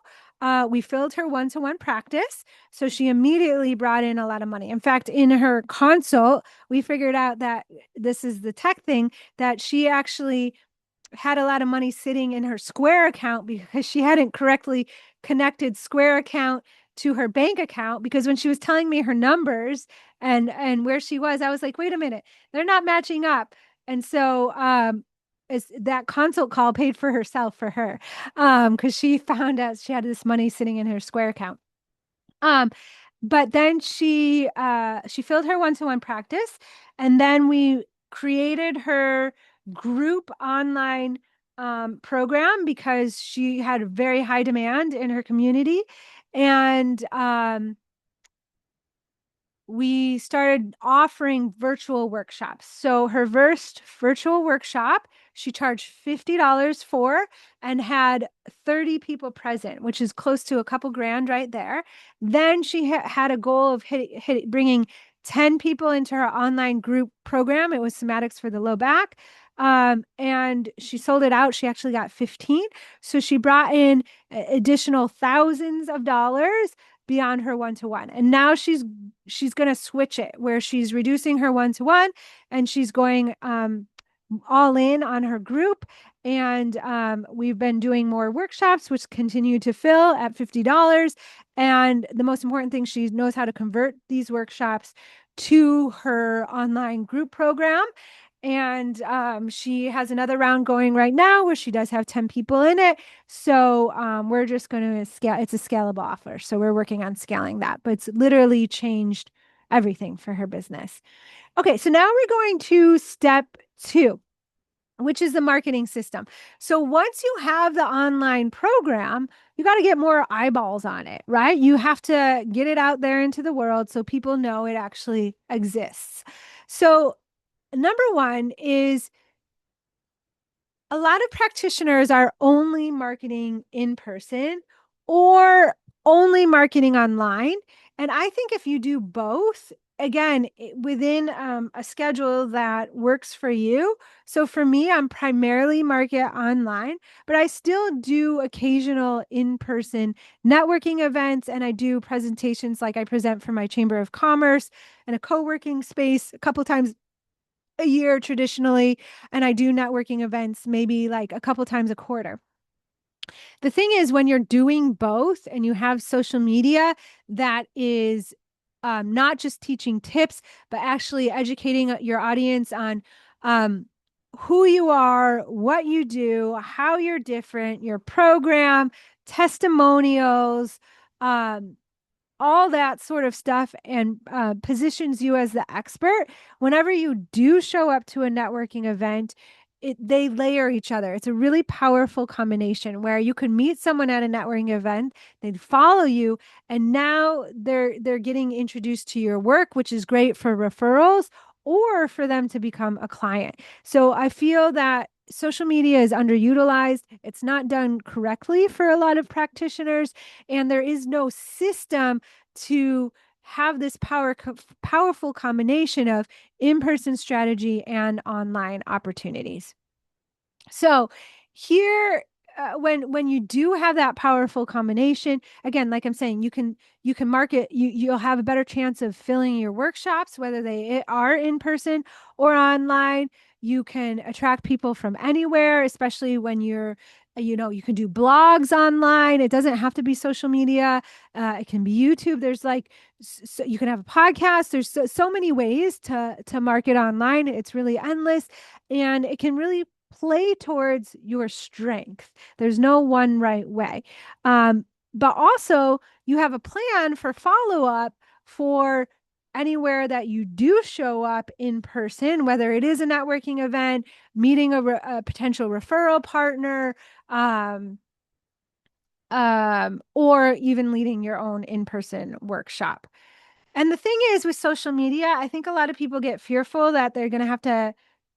we filled her one-to-one practice. So she immediately brought in a lot of money. In fact, in her consult, we figured out that this is the tech thing, that she actually had a lot of money sitting in her Square account because she hadn't correctly connected Square account to her bank account. Because when she was telling me her numbers and where she was, I was like, wait a minute, they're not matching up. And so as that consult call paid for herself for her because she found out she had this money sitting in her Square account. um but then she filled her one-to-one practice, and then we created her group online program because she had very high demand in her community. And we started offering virtual workshops. So her first virtual workshop, she charged $50 for and had 30 people present, which is close to a couple grand right there. Then she had a goal of bringing 10 people into her online group program. It was somatics for the low back. And she sold it out. She actually got 15. So she brought in additional thousands of dollars beyond her one-to-one. And now she's going to switch it where she's reducing her one-to-one and she's going all in on her group. And we've been doing more workshops, which continue to fill at $50. And the most important thing, she knows how to convert these workshops to her online group program. And she has another round going right now where she does have 10 people in it. So we're just going to scale. It's a scalable offer. So we're working on scaling that, but it's literally changed everything for her business. Okay, so now we're going to step 2, which is the marketing system. So once you have the online program, you got to get more eyeballs on it, right? You have to get it out there into the world so people know it actually exists. So number one is a lot of practitioners are only marketing in person or only marketing online. And I think if you do both, again, within a schedule that works for you. So for me, I'm primarily market online, but I still do occasional in-person networking events, and I do presentations like I present for my Chamber of Commerce and a co-working space a couple times a year traditionally, and I do networking events maybe like a couple times a quarter. The thing is, when you're doing both and you have social media that is not just teaching tips, but actually educating your audience on um, who you are, what you do, how you're different, your program, testimonials, um, all that sort of stuff, and positions you as the expert. Whenever you do show up to a networking event, they layer each other. It's a really powerful combination where you can meet someone at a networking event, they'd follow you, and now they're getting introduced to your work, which is great for referrals or for them to become a client. So I feel that social media is underutilized. It's not done correctly for a lot of practitioners, and there is no system to have this powerful combination of in-person strategy and online opportunities. So here, when you do have that powerful combination, again, like I'm saying, you can market, you'll have a better chance of filling your workshops, whether they are in person or online. You can attract people from anywhere, especially when you're, you can do blogs online. It doesn't have to be social media. It can be YouTube. There's like, so you can have a podcast. There's so many ways to market online. It's really endless, and it can really play towards your strength. There's no one right way. Um, but also, you have a plan for follow up for anywhere that you do show up in person, whether it is a networking event, meeting a potential referral partner, um, or even leading your own in person workshop. And the thing is, with social media, I think a lot of people get fearful that they're going to have to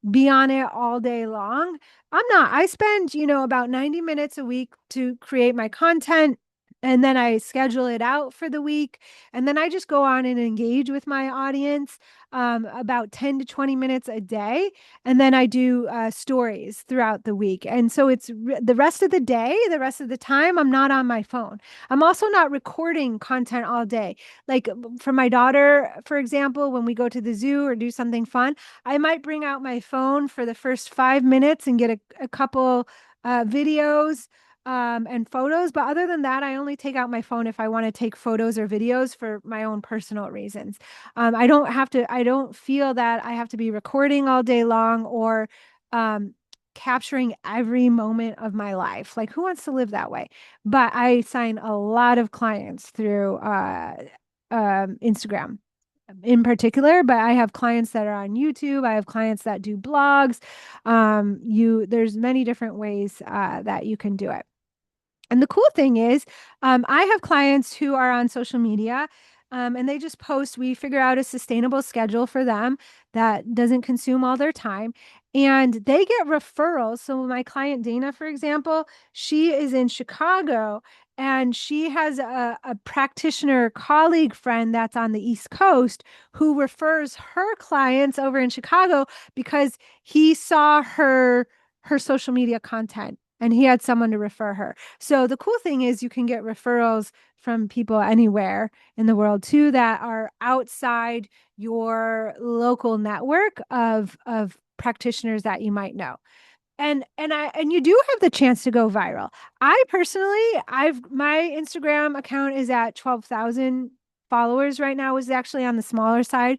be on it all day long. I'm not. I spend, about 90 minutes a week to create my content, and then I schedule it out for the week. And then I just go on and engage with my audience about 10 to 20 minutes a day. And then I do stories throughout the week. And so it's the rest of the day, the rest of the time, I'm not on my phone. I'm also not recording content all day. Like for my daughter, for example, when we go to the zoo or do something fun, I might bring out my phone for the first 5 minutes and get a couple videos and photos. But other than that, I only take out my phone if I want to take photos or videos for my own personal reasons. I don't feel that I have to be recording all day long or um, capturing every moment of my life. Like, who wants to live that way? But I sign a lot of clients through Instagram in particular, but I have clients that are on YouTube. I have clients that do blogs. There's many different ways that you can do it. And the cool thing is, I have clients who are on social media, and they just post. We figure out a sustainable schedule for them that doesn't consume all their time. And they get referrals. So, my client Dana, for example, she is in Chicago, and she has a practitioner colleague friend that's on the East Coast who refers her clients over in Chicago because he saw her social media content and he had someone to refer her. So the cool thing is you can get referrals from people anywhere in the world too that are outside your local network of practitioners that you might know. And you do have the chance to go viral. I personally, I've my Instagram account is at 12,000 followers right now, is actually on the smaller side.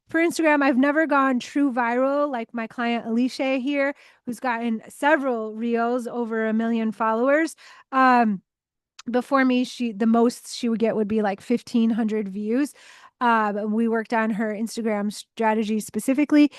For Instagram, I've never gone true viral like my client Alicia here, who's gotten several reels over 1 million followers. Before me, the most she would get would be like 1,500 views. We worked on her Instagram strategy specifically.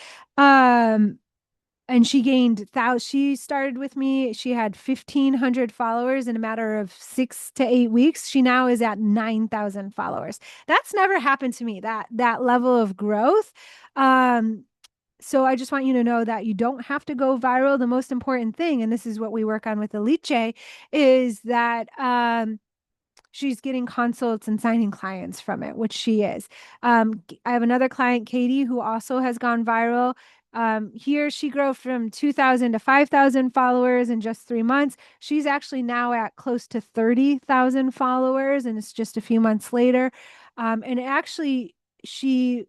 And she gained she started with me, she had 1,500 followers in a matter of 6 to 8 weeks. She now is at 9,000 followers. That's never happened to me, that level of growth. So I just want you to know that you don't have to go viral. The most important thing, and this is what we work on with Alice, is that she's getting consults and signing clients from it, which she is. I have another client, Katie, who also has gone viral. Here she grew from 2,000 to 5,000 followers in just 3 months. She's actually now at close to 30,000 followers, and it's just a few months later. And it actually she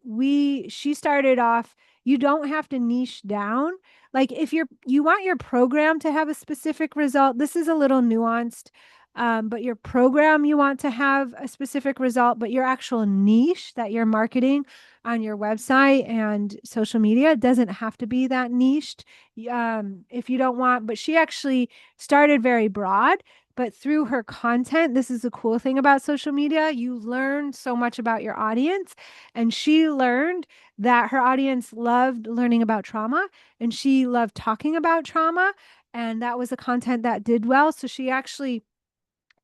started off, you don't have to niche down. Like if you want your program to have a specific result, this is a little nuanced. But your program, you want to have a specific result, but your actual niche that you're marketing on your website and social media doesn't have to be that niched. If you don't want, but she actually started very broad, but through her content, this is the cool thing about social media. You learn so much about your audience. And she learned that her audience loved learning about trauma and she loved talking about trauma. And that was the content that did well. So she actually,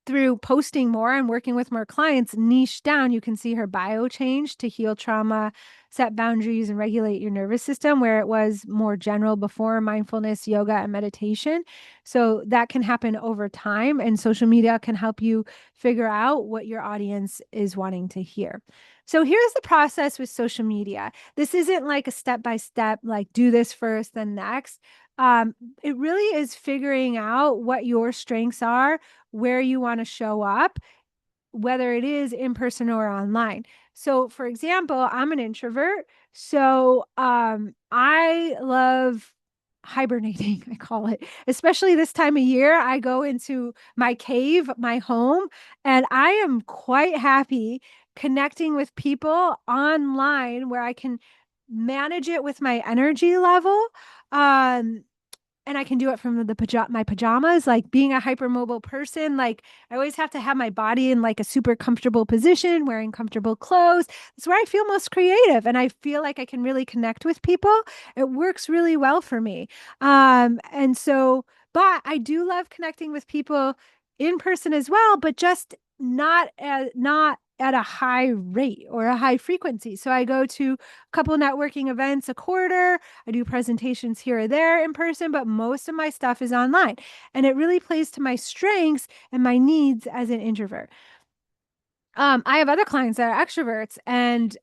through posting more and working with more clients, niche down. You can see her bio change to heal trauma, set boundaries, and regulate your nervous system, where it was more general before mindfulness, yoga, and meditation. So that can happen over time, and social media can help you figure out what your audience is wanting to hear. So here's the process with social media. This isn't like a step by step, like do this first, then next. Um, it really is figuring out what your strengths are, where you want to show up, whether it is in person or online. So, for example, I'm an introvert. So, I love hibernating, I call it, especially this time of year. I go into my cave, my home, and I am quite happy connecting with people online where I can manage it with my energy level. Um, and I can do it from my pajamas, like being a hypermobile person. Like I always have to have my body in like a super comfortable position, wearing comfortable clothes. It's where I feel most creative and I feel like I can really connect with people. It works really well for me. And so, but I do love connecting with people in person as well, but just not at a high rate or a high frequency. So I go to a couple networking events a quarter. I do presentations here or there in person, but most of my stuff is online. And it really plays to my strengths and my needs as an introvert. I have other clients that are extroverts, and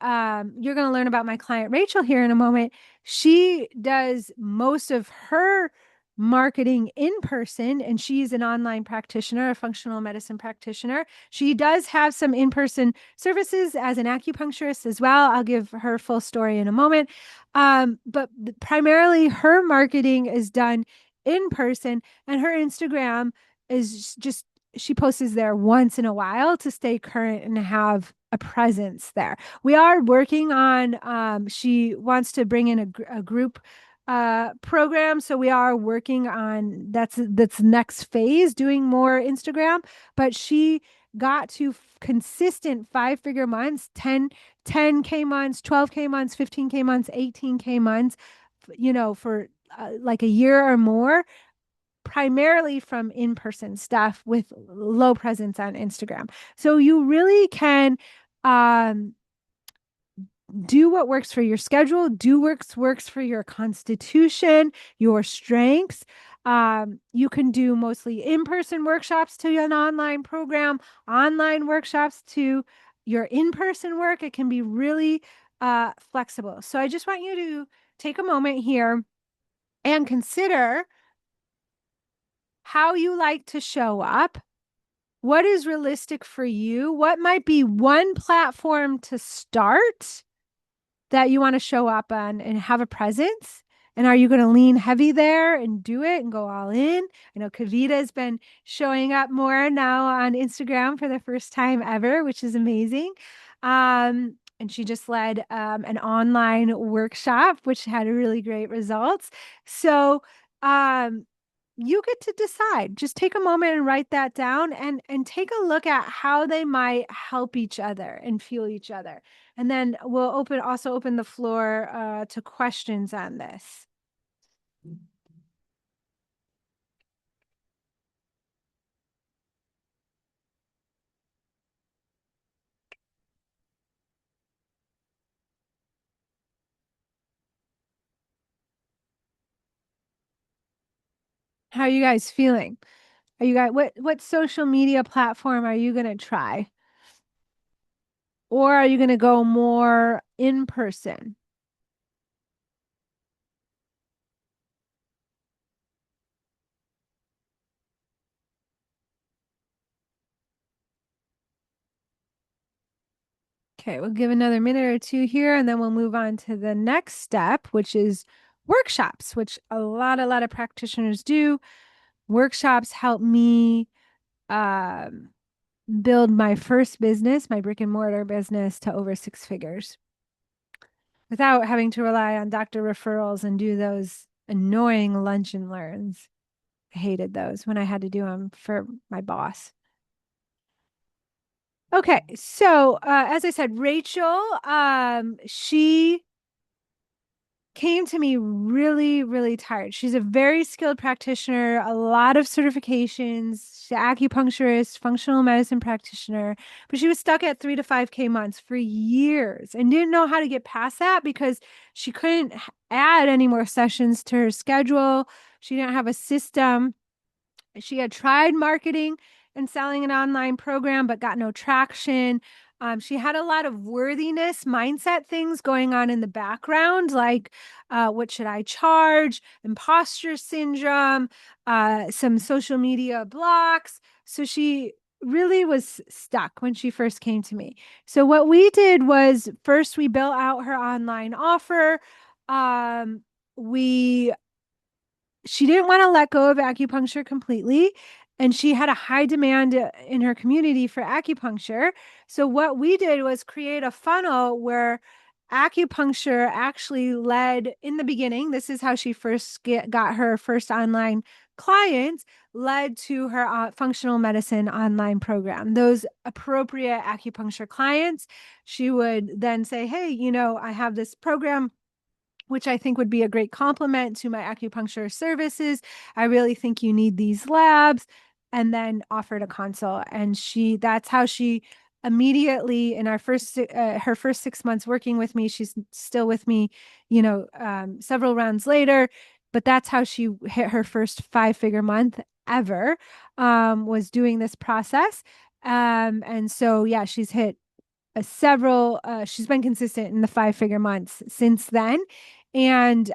you're going to learn about my client Rachel here in a moment. She does most of her marketing in person, and she's an online practitioner, a functional medicine practitioner. She does have some in person services as an acupuncturist as well. I'll give her full story in a moment. But primarily, her marketing is done in person, and her Instagram is just she posts there once in a while to stay current and have a presence there. We are working on she wants to bring in a group program, so we are working on that's next phase, doing more Instagram, but she got to consistent 5-figure months, 10K months, 12K months, 15K months, 18K months, for like a year or more, primarily from in-person stuff with low presence on Instagram. So you really can um, do what works for your schedule, do works for your constitution, your strengths. You can do mostly in-person workshops to an online program, online workshops to your in-person work. It can be really flexible. So I just want you to take a moment here and consider how you like to show up. What is realistic for you? What might be one platform to start that you want to show up on and have a presence? And are you going to lean heavy there and do it and go all in? I know Kavita has been showing up more now on Instagram for the first time ever, which is amazing. And she just led an online workshop, which had really great results. So, you get to decide. Just take a moment and write that down and take a look at how they might help each other and fuel each other. And then we'll open the floor to questions on this. How are you guys feeling? Are you guys what social media platform are you gonna try? Or are you gonna go more in person? Okay, we'll give another minute or two here, and then we'll move on to the next step, which is workshops, which a lot of practitioners do. Workshops help me um, build my first business, my brick and mortar business, to over six figures without having to rely on doctor referrals and do those annoying lunch and learns. I hated those when I had to do them for my boss. Okay, so as I said, Rachel, she came to me really, really tired. She's a very skilled practitioner, a lot of certifications, she's an acupuncturist, functional medicine practitioner, but she was stuck at 3 to 5K months for years and didn't know how to get past that because she couldn't add any more sessions to her schedule. She didn't have a system. She had tried marketing and selling an online program, but got no traction. She had a lot of worthiness mindset things going on in the background, like what should I charge, imposter syndrome, some social media blocks. So she really was stuck when she first came to me. So what we did was first we built out her online offer. Um, we she didn't want to let go of acupuncture completely. And she had a high demand in her community for acupuncture. So, what we did was create a funnel where acupuncture actually led in the beginning. This is how she got her first online clients, led to her functional medicine online program. Those appropriate acupuncture clients, she would then say, hey, I have this program which I think would be a great complement to my acupuncture services. I really think you need these labs, and then offered a consult. And that's how she immediately in her first 6 months working with me, she's still with me, several rounds later, but that's how she hit her first 5-figure month ever, was doing this process. And so, yeah, she's been consistent in the 5-figure months since then. And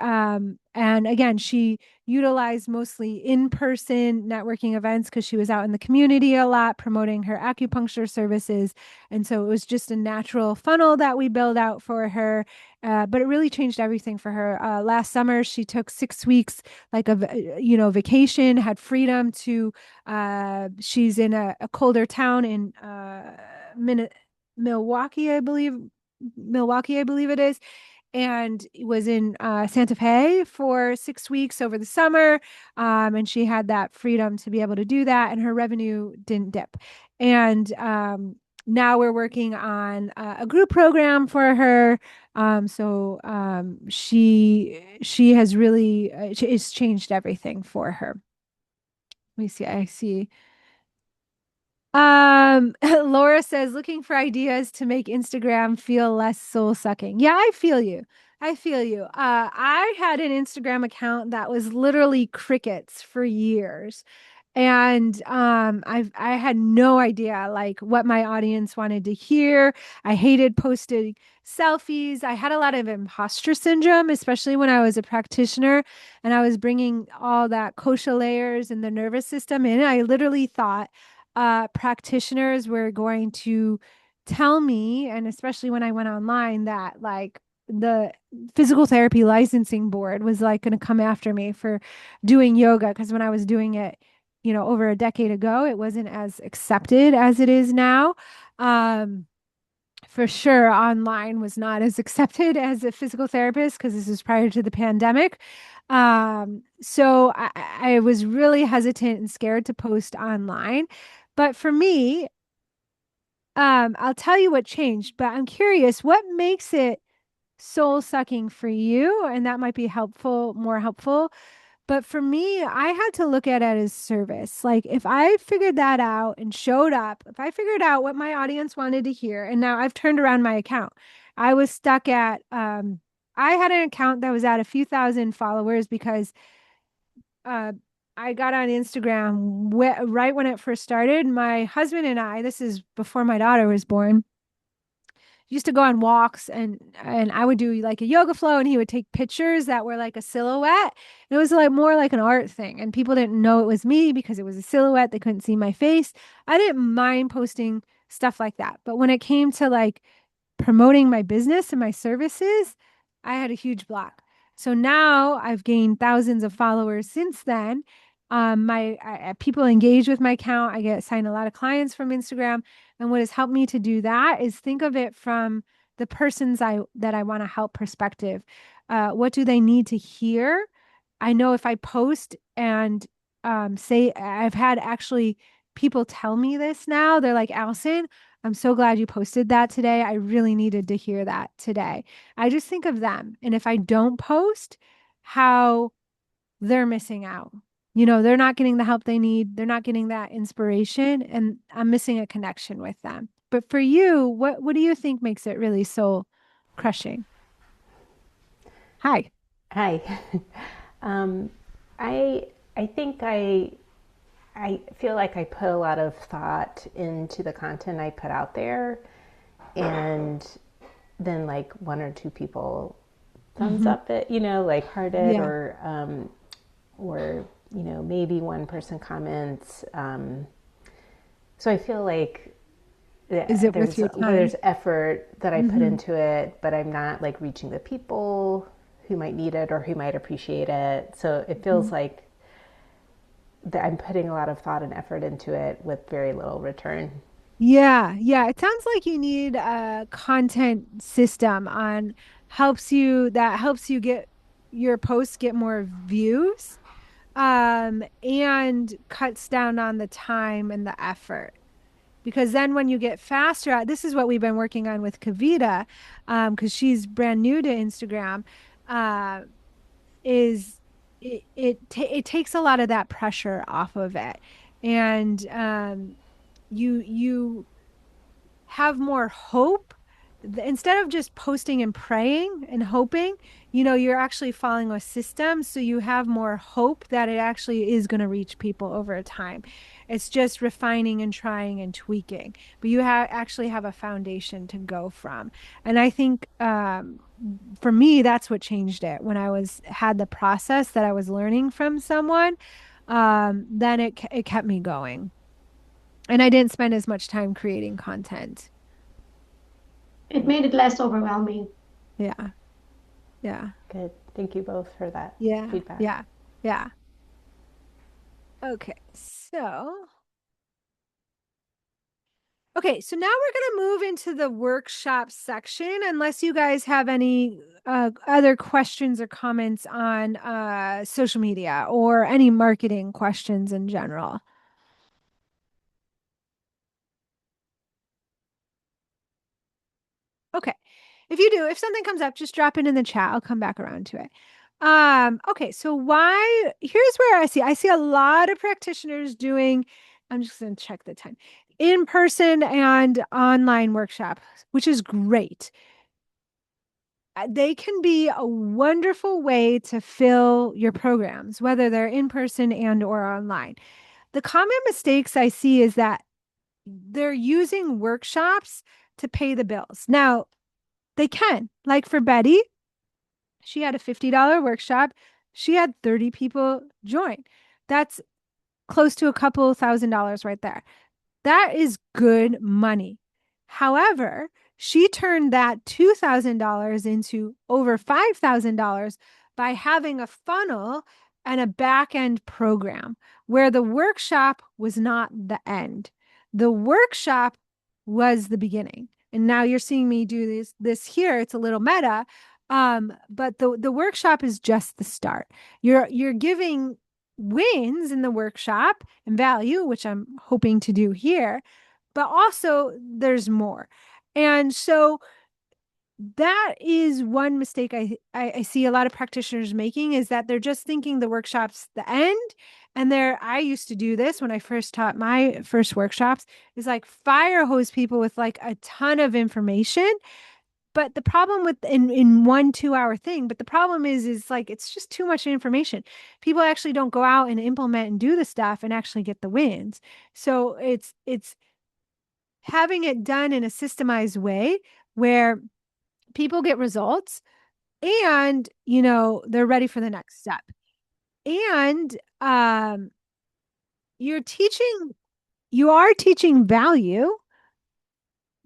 again, she utilized mostly in-person networking events because she was out in the community a lot promoting her acupuncture services. And so it was just a natural funnel that we built out for her. But it really changed everything for her. Last summer, she took 6 weeks, like vacation, had freedom to. She's in a colder town in Milwaukee, I believe. Milwaukee, I believe it is, and was in Santa Fe for 6 weeks over the summer. And she had that freedom to be able to do that, and her revenue didn't dip. And now we're working on a group program for her. She has really it's changed everything for her. Let me see. I see. Laura says, looking for ideas to make Instagram feel less soul sucking. Yeah, I feel you. I feel you. I had an Instagram account that was literally crickets for years. And I had no idea like what my audience wanted to hear. I hated posting selfies. I had a lot of imposter syndrome, especially when I was a practitioner and I was bringing all that kosha layers and the nervous system in. I literally thought practitioners were going to tell me, and especially when I went online, that like the physical therapy licensing board was like going to come after me for doing yoga. Because when I was doing it, over a decade ago, it wasn't as accepted as it is now. Um, for sure, online was not as accepted as a physical therapist because this was prior to the pandemic. So I was really hesitant and scared to post online. But for me, I'll tell you what changed, but I'm curious, what makes it soul sucking for you? And that might be helpful, more helpful. But for me, I had to look at it as service. Like if I figured that out and showed up, if I figured out what my audience wanted to hear, and now I've turned around my account. I was stuck at I had an account that was at a few thousand followers because uh I got on Instagram right when it first started. My husband and I, this is before my daughter was born, used to go on walks, and I would do like a yoga flow and he would take pictures that were like a silhouette. And it was like more like an art thing, and people didn't know it was me because it was a silhouette. They couldn't see my face. I didn't mind posting stuff like that. But when it came to like promoting my business and my services, I had a huge block. So now I've gained thousands of followers since then. People engage with my account. I get signed a lot of clients from Instagram, and what has helped me to do that is think of it from the persons I want to help perspective. What do they need to hear? I know if I post and say, I've had actually people tell me this now. They're like, Allison, I'm so glad you posted that today. I really needed to hear that today. I just think of them. And if I don't post, how they're missing out. You know, they're not getting the help they need. They're not getting that inspiration, and I'm missing a connection with them. But for you, what do you think makes it really soul crushing? Hi. Hi. um, I think I feel like I put a lot of thought into the content I put out there, and then like one or two people thumbs Hmm. up it, like heart it, Yeah. or maybe one person comments. So I feel like Is it worth there's your time? there's effort that I put Hmm. into it, but I'm not like reaching the people who might need it or who might appreciate it. So it feels like that I'm putting a lot of thought and effort into it with very little return. Yeah, yeah. It sounds like you need a content system on helps you get your posts get more views, and cuts down on the time and the effort. Because then when you get faster at this is what we've been working on with Kavita, because she's brand new to Instagram, uh, is it takes a lot of that pressure off of it. And you have more hope. Instead of just posting and praying and hoping, you're actually following a system. So you have more hope that it actually is going to reach people over time. It's just refining and trying and tweaking, but you actually have a foundation to go from. And I think for me, that's what changed it when I had the process that I was learning from someone. Then it kept me going, and I didn't spend as much time creating content. It made it less overwhelming. Yeah. Yeah. Good. Thank you both for that Yeah. feedback. Yeah. Yeah. Okay. So now we're going to move into the workshop section, unless you guys have any other questions or comments on social media or any marketing questions in general. Okay. If something comes up, just drop it in the chat. I'll come back around to it. Okay, so here's where I see a lot of practitioners doing, I'm just gonna check the time, in-person and online workshops, which is great. They can be a wonderful way to fill your programs, whether they're in person and or online. The common mistakes I see is that they're using workshops to pay the bills. Now, they can. Like for Betty, she had a $50 workshop. She had 30 people join. That's close to a couple $1,000 right there. That is good money. However, she turned that $2,000 into over $5,000 by having a funnel and a back end program where the workshop was not the end. The workshop was the beginning. And now you're seeing me do this here. It's a little meta. But the workshop is just the start. You're giving wins in the workshop and value, which I'm hoping to do here, but also there's more. And so that is one mistake I see a lot of practitioners making, is that they're just thinking the workshop's the end. And I used to do this when I first taught my first workshops, is like fire hose people with like a ton of information. But the problem with in 1 2 hour thing, but the problem is like it's just too much information. People actually don't go out and implement and do the stuff and actually get the wins. So it's having it done in a systemized way where people get results, and they're ready for the next step. And you're teaching you are teaching value,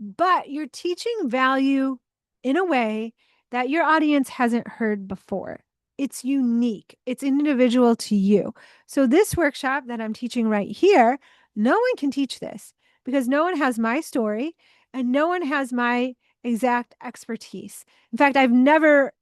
but you're teaching value in a way that your audience hasn't heard before. It's unique, it's individual to you. So, this workshop that I'm teaching right here, no one can teach this because no one has my story and no one has my exact expertise. In fact, I've never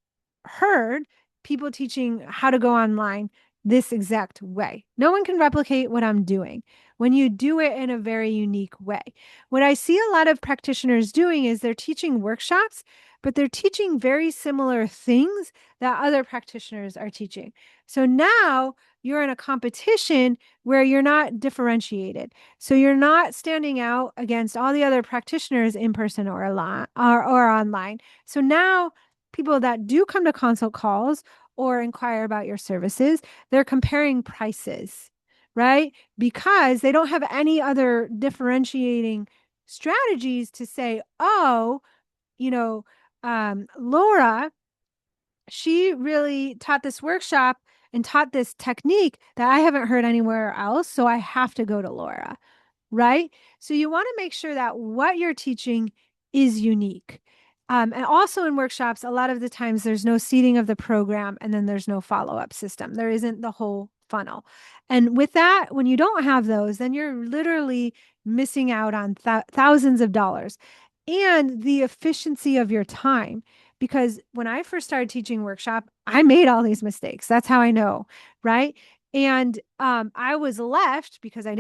heard people teaching how to go online this exact way. No one can replicate what I'm doing when you do it in a very unique way. What I see a lot of practitioners doing is they're teaching workshops, but they're teaching very similar things that other practitioners are teaching. So now you're in a competition where you're not differentiated. So you're not standing out against all the other practitioners in person or online. So now people that do come to consult calls or inquire about your services, they're comparing prices, right? Because they don't have any other differentiating strategies to say, oh, you know, Laura, she really taught this workshop and taught this technique that I haven't heard anywhere else. So I have to go to Laura, right? So you want to make sure that what you're teaching is unique. And also in workshops, a lot of the times there's no seeding of the program and then there's no follow up system. There isn't the whole funnel. And with that, when you don't have those, then you're literally missing out on thousands of dollars and the efficiency of your time. Because when I first started teaching workshop, I made all these mistakes. That's how I know, right? And I was left because I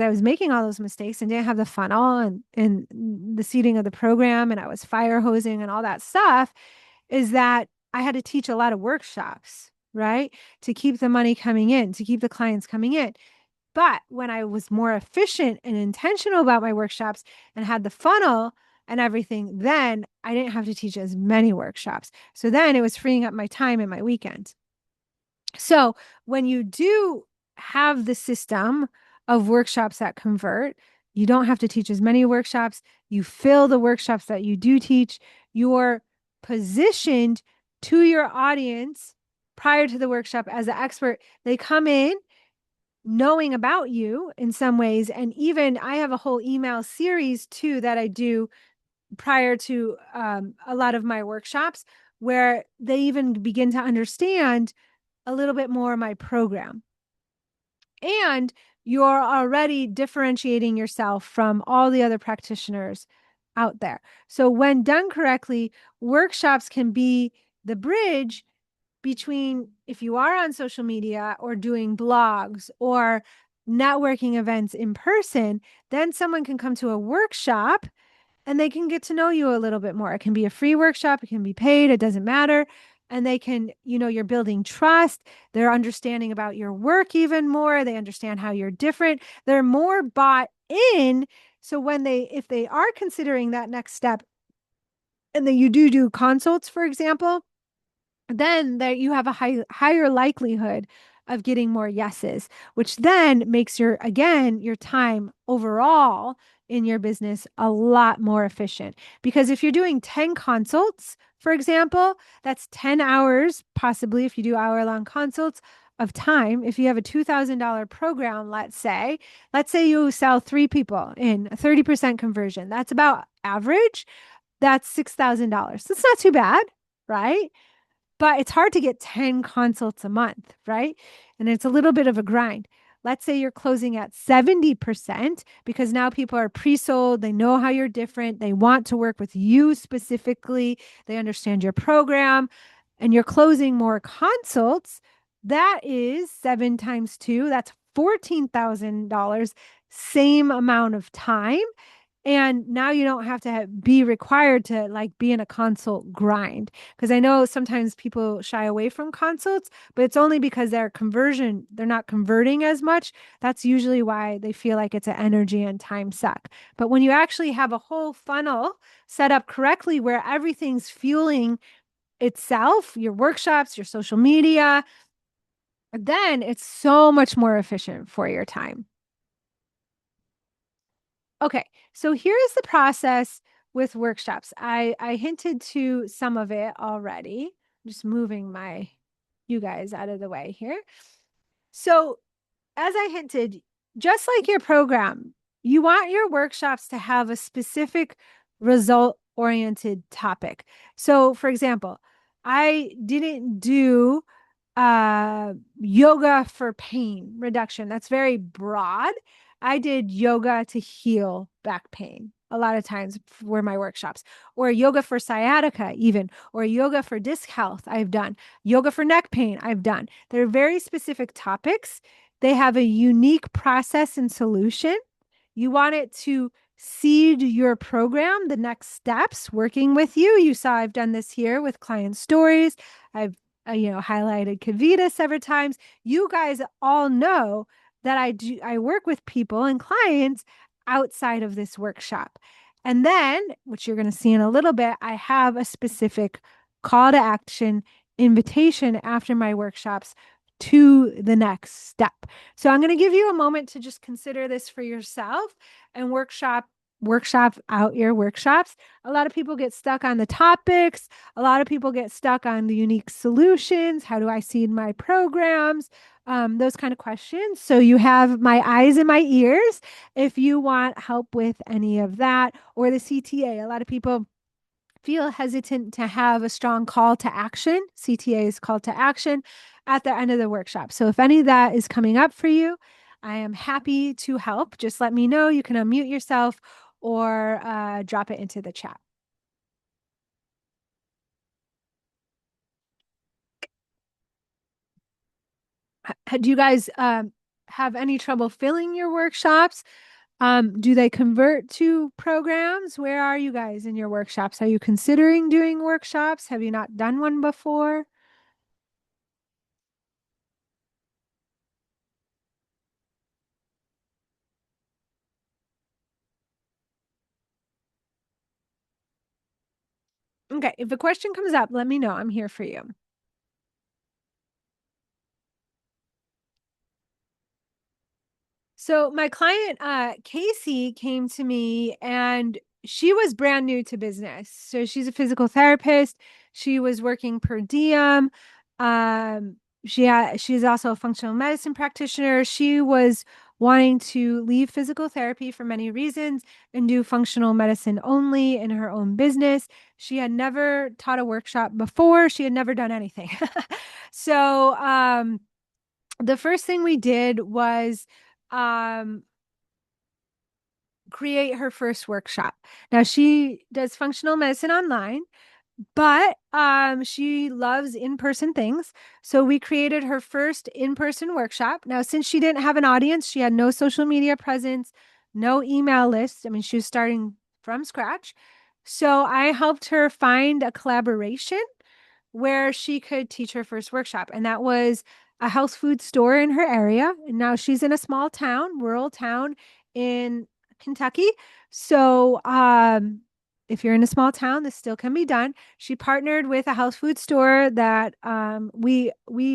was making all those mistakes and didn't have the funnel and the seeding of the program and I was fire hosing and all that stuff, is that I had to teach a lot of workshops, right? To keep the money coming in, to keep the clients coming in. But when I was more efficient and intentional about my workshops and had the funnel and everything, then I didn't have to teach as many workshops. So then it was freeing up my time and my weekends. So when you do have the system of workshops that convert, you don't have to teach as many workshops. You fill the workshops that you do teach. You're positioned to your audience prior to the workshop as an expert. They come in knowing about you in some ways. And even I have a whole email series too that I do prior to a lot of my workshops where they even begin to understand a little bit more of my program. And you're already differentiating yourself from all the other practitioners out there. So, when done correctly, workshops can be the bridge between if you are on social media or doing blogs or networking events in person, then someone can come to a workshop and they can get to know you a little bit more. It can be a free workshop, it can be paid, it doesn't matter. And they can, you're building trust. They're understanding about your work even more. They understand how you're different. They're more bought in. So if they are considering that next step and then you do consults, for example, then there you have a higher likelihood of getting more yeses, which then makes your time overall in your business a lot more efficient. Because if you're doing 10 consults, for example, that's 10 hours, possibly if you do hour-long consults of time. If you have a $2,000 program, let's say you sell 3 people in a 30% conversion, that's about average. That's $6,000. That's not too bad, right? But it's hard to get 10 consults a month, right? And it's a little bit of a grind. Let's say you're closing at 70% because now people are pre sold. They know how you're different. They want to work with you specifically. They understand your program and you're closing more consults. That is 7 times 2. That's $14,000, same amount of time. And now you don't have to be required to be in a consult grind. Because I know sometimes people shy away from consults, but it's only because they're not converting as much. That's usually why they feel like it's an energy and time suck. But when you actually have a whole funnel set up correctly where everything's fueling itself, your workshops, your social media, then it's so much more efficient for your time. Okay, so here is the process with workshops. I hinted to some of it already. I'm just moving you guys out of the way here. So as I hinted, just like your program, you want your workshops to have a specific result-oriented topic. So, for example, I didn't do yoga for pain reduction. That's very broad. I did yoga to heal back pain a lot of times for my workshops, or yoga for sciatica, even, or yoga for disc health. I've done yoga for neck pain. I've done. They're very specific topics. They have a unique process and solution. You want it to seed your program, the next steps working with you. You saw I've done this here with client stories. I've highlighted Kavita several times. You guys all know that I work with people and clients outside of this workshop. And then, which you're going to see in a little bit, I have a specific call to action invitation after my workshops to the next step. So I'm going to give you a moment to just consider this for yourself and workshop out your workshops. A lot of people get stuck on the topics. A lot of people get stuck on the unique solutions. How do I seed my programs? Those kind of questions. So you have my eyes and my ears if you want help with any of that, or the CTA. A lot of people feel hesitant to have a strong call to action, CTA's call to action, at the end of the workshop. So if any of that is coming up for you, I am happy to help. Just let me know. You can unmute yourself or drop it into the chat. Do you guys have any trouble filling your workshops? Do they convert to programs? Where are you guys in your workshops? Are you considering doing workshops? Have you not done one before? Okay, if a question comes up, let me know. I'm here for you. So my client, Casey, came to me and she was brand new to business. So she's a physical therapist. She was working per diem. She's also a functional medicine practitioner. She was wanting to leave physical therapy for many reasons and do functional medicine only in her own business. She had never taught a workshop before. She had never done anything. So, the first thing we did was um, create her first workshop. Now she does functional medicine online, but she loves in-person things. So we created her first in-person workshop. Now, since she didn't have an audience, she had no social media presence, no email list. I mean, she was starting from scratch. So I helped her find a collaboration where she could teach her first workshop. And that was a health food store in her area. And now she's in a small town, rural town in Kentucky. So, if you're in a small town, this still can be done. She partnered with a health food store that we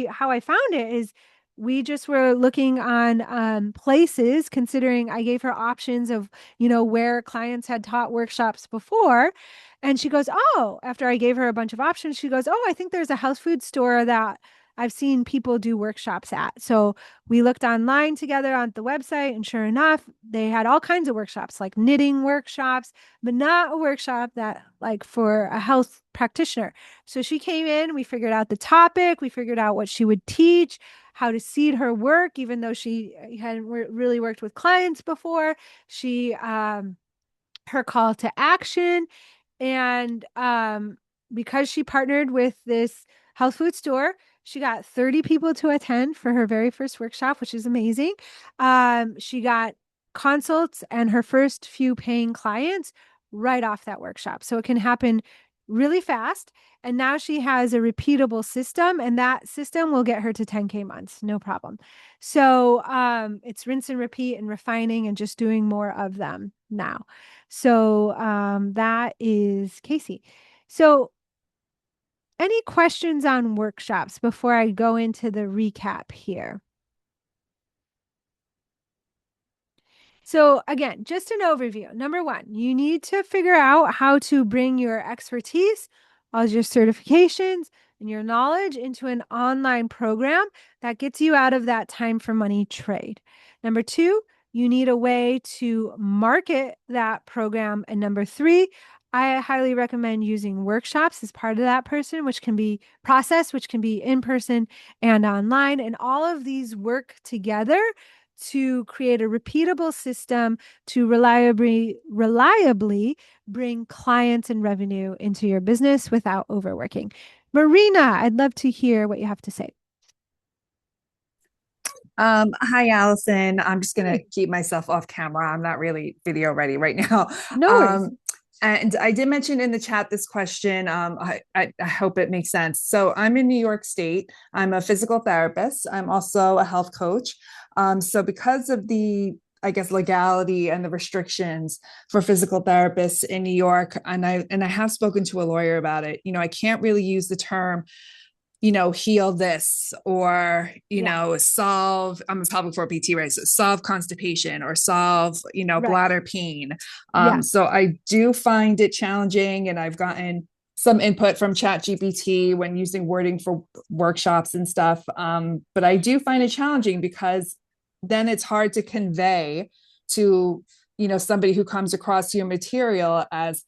how I found it is we just were looking on places, considering I gave her options of, where clients had taught workshops before. And she goes, oh, after I gave her a bunch of options, she goes, oh, I think there's a health food store that I've seen people do workshops at. So we looked online together on the website, and sure enough, they had all kinds of workshops, like knitting workshops, but not a workshop that like for a health practitioner. So she came in, we figured out the topic, we figured out what she would teach, how to seed her work, even though she hadn't really worked with clients before. She her call to action, and because she partnered with this health food store, she got 30 people to attend for her very first workshop, which is amazing. She got consults and her first few paying clients right off that workshop. So it can happen really fast. And now she has a repeatable system, and that system will get her to 10K months, no problem. So it's rinse and repeat and refining and just doing more of them now. So that is Casey. So any questions on workshops before I go into the recap here? So again, just an overview. Number one, you need to figure out how to bring your expertise, all your certifications, and your knowledge into an online program that gets you out of that time for money trade. Number two, You need a way to market that program. And number three, I highly recommend using workshops as part of that person, which can be process, which can be in person and online. And all of these work together to create a repeatable system to reliably bring clients and revenue into your business without overworking. Marina, I'd love to hear what you have to say. Hi, Allison. I'm just gonna keep myself off camera. I'm not really video ready right now. No worries. And I did mention in the chat this question. I hope it makes sense. So I'm in New York State. I'm a physical therapist. I'm also a health coach. So because of the I guess legality and the restrictions for physical therapists in New York, and I have spoken to a lawyer about it. I can't really use the term heal this or, solve, I'm a pelvic floor PT, right? So solve constipation or solve, Right. bladder pain. Yeah. So I do find it challenging, and I've gotten some input from ChatGPT when using wording for workshops and stuff. But I do find it challenging because then it's hard to convey to, somebody who comes across your material as,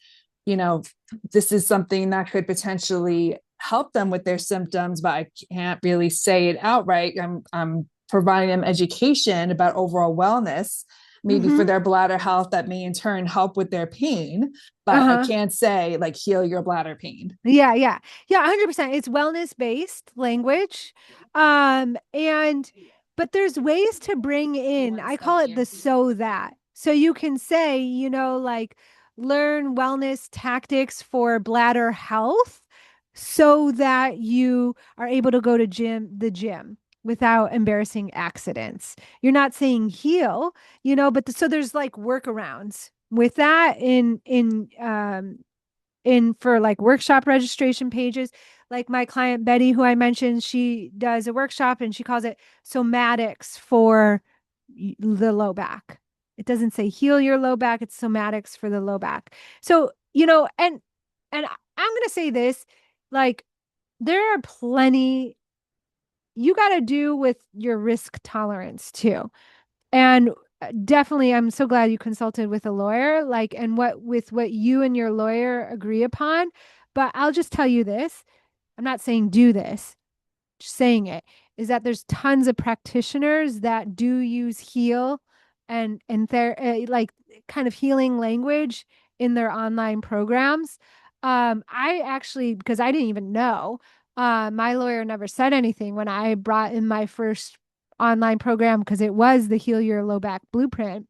this is something that could potentially help them with their symptoms, but I can't really say it outright. I'm providing them education about overall wellness, maybe for their bladder health that may in turn help with their pain, but I can't say like heal your bladder pain. Yeah, 100%. It's wellness based language. And but there's ways to bring in, I call it the so that. So you can say, like learn wellness tactics for bladder health so that you are able to go to the gym without embarrassing accidents. You're not saying heal, but so there's like workarounds with that in for like workshop registration pages. Like my client Betty, who I mentioned, she does a workshop and she calls it somatics for the low back. It doesn't say heal your low back, it's somatics for the low back. So, and I'm going to say this, like there are plenty you got to do with your risk tolerance too. And definitely I'm so glad you consulted with a lawyer, like, and what you and your lawyer agree upon. But I'll just tell you this, I'm not saying do this, just saying it is that there's tons of practitioners that do use heal and like kind of healing language in their online programs. I actually, because I didn't even know, my lawyer never said anything when I brought in my first online program because it was the Heal Your Low Back Blueprint.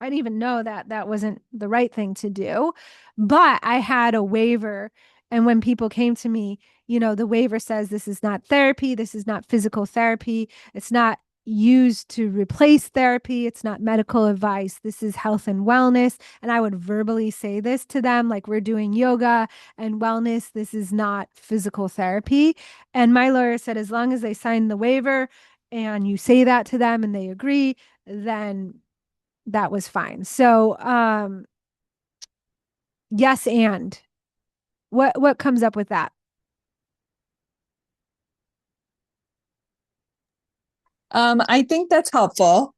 I didn't even know that that wasn't the right thing to do, but I had a waiver. And when people came to me, the waiver says this is not therapy. This is not physical therapy. It's not used to replace therapy. It's not medical advice. This is health and wellness. And I would verbally say this to them, like we're doing yoga and wellness. This is not physical therapy. And my lawyer said, as long as they sign the waiver and you say that to them and they agree, then that was fine. So, yes. And what comes up with that? I think that's helpful.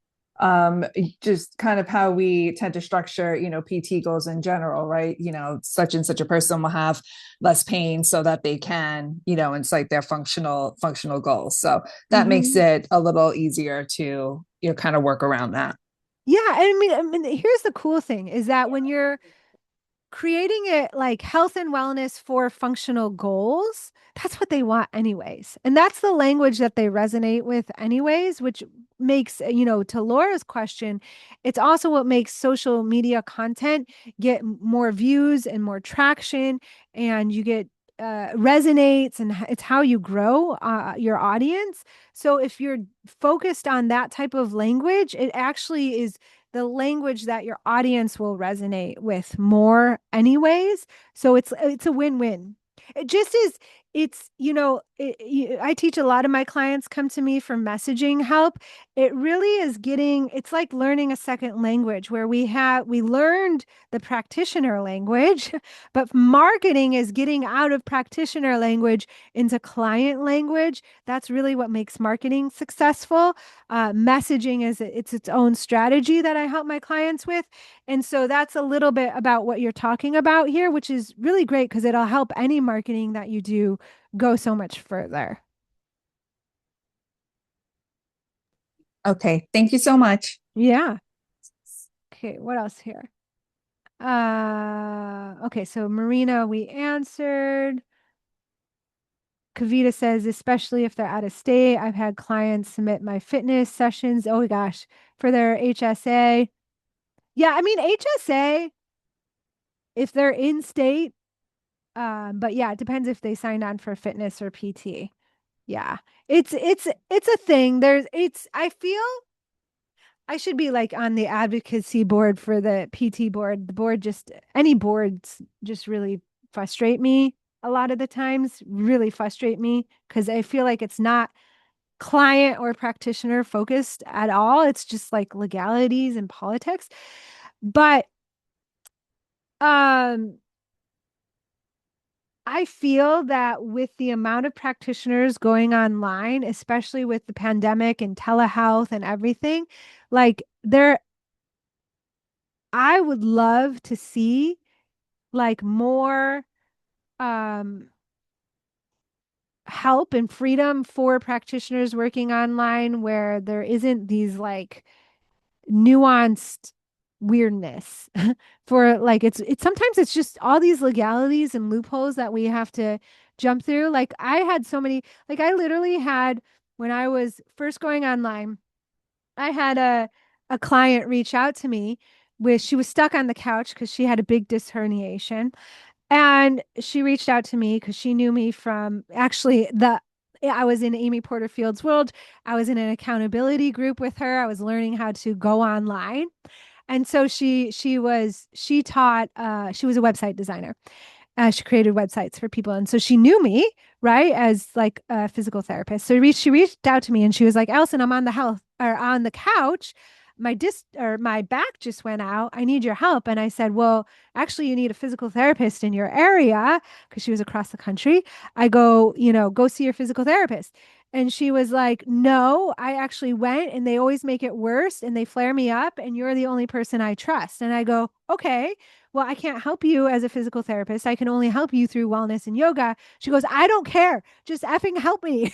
Just kind of how we tend to structure, PT goals in general, right? Such and such a person will have less pain so that they can, incite their functional goals. So that makes it a little easier to, kind of work around that. Yeah. I mean, here's the cool thing is that when you're creating it like health and wellness for functional goals, that's what they want anyways. And that's the language that they resonate with anyways, which makes, to Laura's question, it's also what makes social media content get more views and more traction, and you get resonates, and it's how you grow your audience. So if you're focused on that type of language, it actually is the language that your audience will resonate with more anyways. So it's a win-win. It just is it's, I teach a lot of my clients come to me for messaging help. It really is it's like learning a second language where we learned the practitioner language, but marketing is getting out of practitioner language into client language. That's really what makes marketing successful. Messaging is its own strategy that I help my clients with. And so that's a little bit about what you're talking about here, which is really great because it'll help any marketing that you do go so much further. Okay, thank you so much. Yeah. Okay, what else here? Okay, so Marina, we answered. Kavita says, especially if they're out of state, I've had clients submit my fitness sessions. Oh gosh, for their HSA. Yeah, I mean HSA, if they're in state, but yeah, it depends if they signed on for fitness or PT. Yeah. It's a thing. I feel I should be like on the advocacy board for the PT board. The board just any boards just really frustrate me a lot of the times, really frustrate me because I feel like it's not client or practitioner focused at all. It's just like legalities and politics. But um I feel that with the amount of practitioners going online, especially with the pandemic and telehealth and everything, like I would love to see like more um, help and freedom for practitioners working online where there isn't these like nuanced weirdness for like it's sometimes it's just all these legalities and loopholes that we have to jump through. Like I had so many, like I literally had when I was first going online, I had a client reach out to me with she was stuck on the couch because she had a big disc herniation. And she reached out to me because she knew me from actually the I was in Amy Porterfield's world. I was in an accountability group with her. I was learning how to go online. And so she taught she was a website designer. She created websites for people. And so she knew me, right, as like a physical therapist. So she reached out to me and she was like, Allison, I'm on the health or on the couch. My disc or my back just went out. I need your help. And I said, well, actually, you need a physical therapist in your area because she was across the country. I go, go see your physical therapist. And she was like, no, I actually went and they always make it worse and they flare me up and you're the only person I trust. And I go, okay, well, I can't help you as a physical therapist. I can only help you through wellness and yoga. She goes, I don't care. Just effing help me.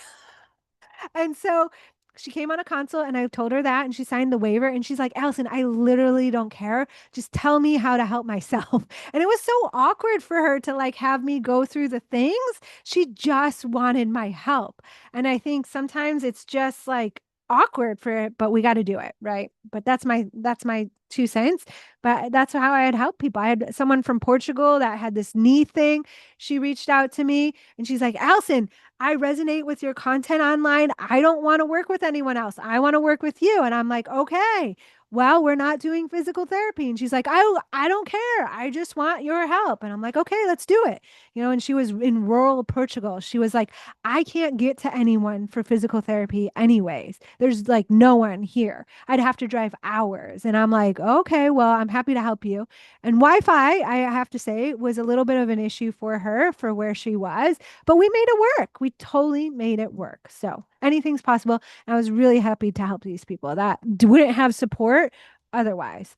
And so she came on a consult and I told her that and she signed the waiver and she's like, Allison, I literally don't care. Just tell me how to help myself. And it was so awkward for her to like have me go through the things. She just wanted my help. And I think sometimes it's just like awkward for it, but we got to do it, right? But that's my 2 cents. But that's how I had helped people. I had someone from Portugal that had this knee thing. She reached out to me and she's like, Allison, I resonate with your content online. I don't want to work with anyone else. I want to work with you. And I'm like, okay, well, we're not doing physical therapy. And she's like, I don't care. I just want your help. And I'm like, okay, let's do it. And she was in rural Portugal. She was like, I can't get to anyone for physical therapy anyways. There's like no one here. I'd have to drive hours. And I'm like, okay, well, I'm happy to help you. And Wi-Fi, I have to say, was a little bit of an issue for her for where she was, but we made it work. We totally made it work. So anything's possible. And I was really happy to help these people that wouldn't have support otherwise.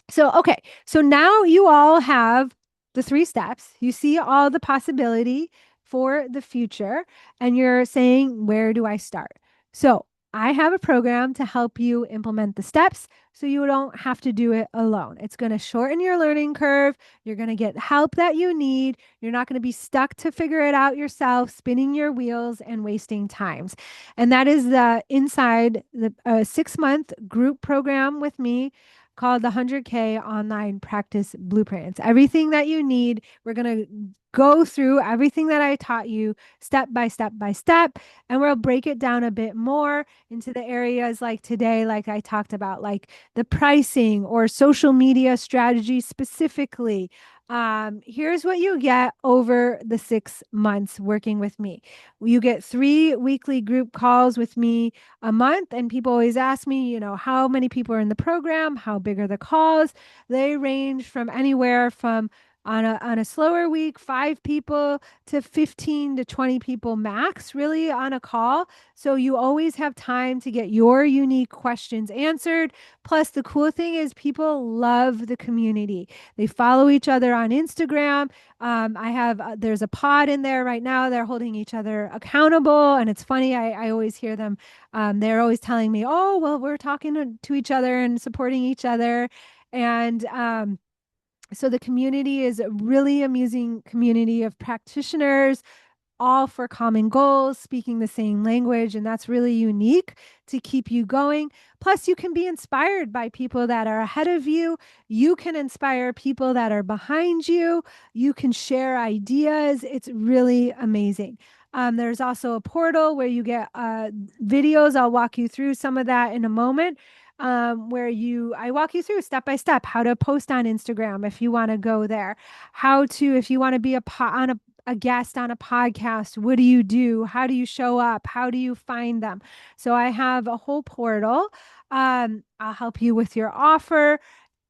So, okay. So now you all have the 3 steps. You see all the possibility for the future, and you're saying, where do I start? So, I have a program to help you implement the steps so you don't have to do it alone. It's going to shorten your learning curve. You're going to get help that you need. You're not going to be stuck to figure it out yourself, spinning your wheels and wasting times. And that is the inside the 6-month group program with me called the 100K Online Practice Blueprint. It's everything that you need. We're going to go through everything that I taught you step by step by step, and we'll break it down a bit more into the areas like today, like I talked about, like the pricing or social media strategy specifically, Here's what you get over the 6 months working with me. You get 3 weekly group calls with me a month. And people always ask me, how many people are in the program? How big are the calls? They range from anywhere from on a slower week, 5 people to 15 to 20 people max, really on a call. So you always have time to get your unique questions answered. Plus, the cool thing is people love the community. They follow each other on Instagram. There's a pod in there right now. They're holding each other accountable. And it's funny, I always hear them. They're always telling me, oh, well, we're talking to each other and supporting each other. And so the community is a really amusing community of practitioners, all for common goals, speaking the same language. And that's really unique to keep you going. Plus, you can be inspired by people that are ahead of you. You can inspire people that are behind you. You can share ideas. It's really amazing. There's also a portal where you get videos. I'll walk you through some of that in a moment. I walk you through step by step how to post on Instagram if you want to go there, if you want to be a guest on a podcast. What do you do? How do you show up? How do you find them? So I have a whole portal. I'll help you with your offer.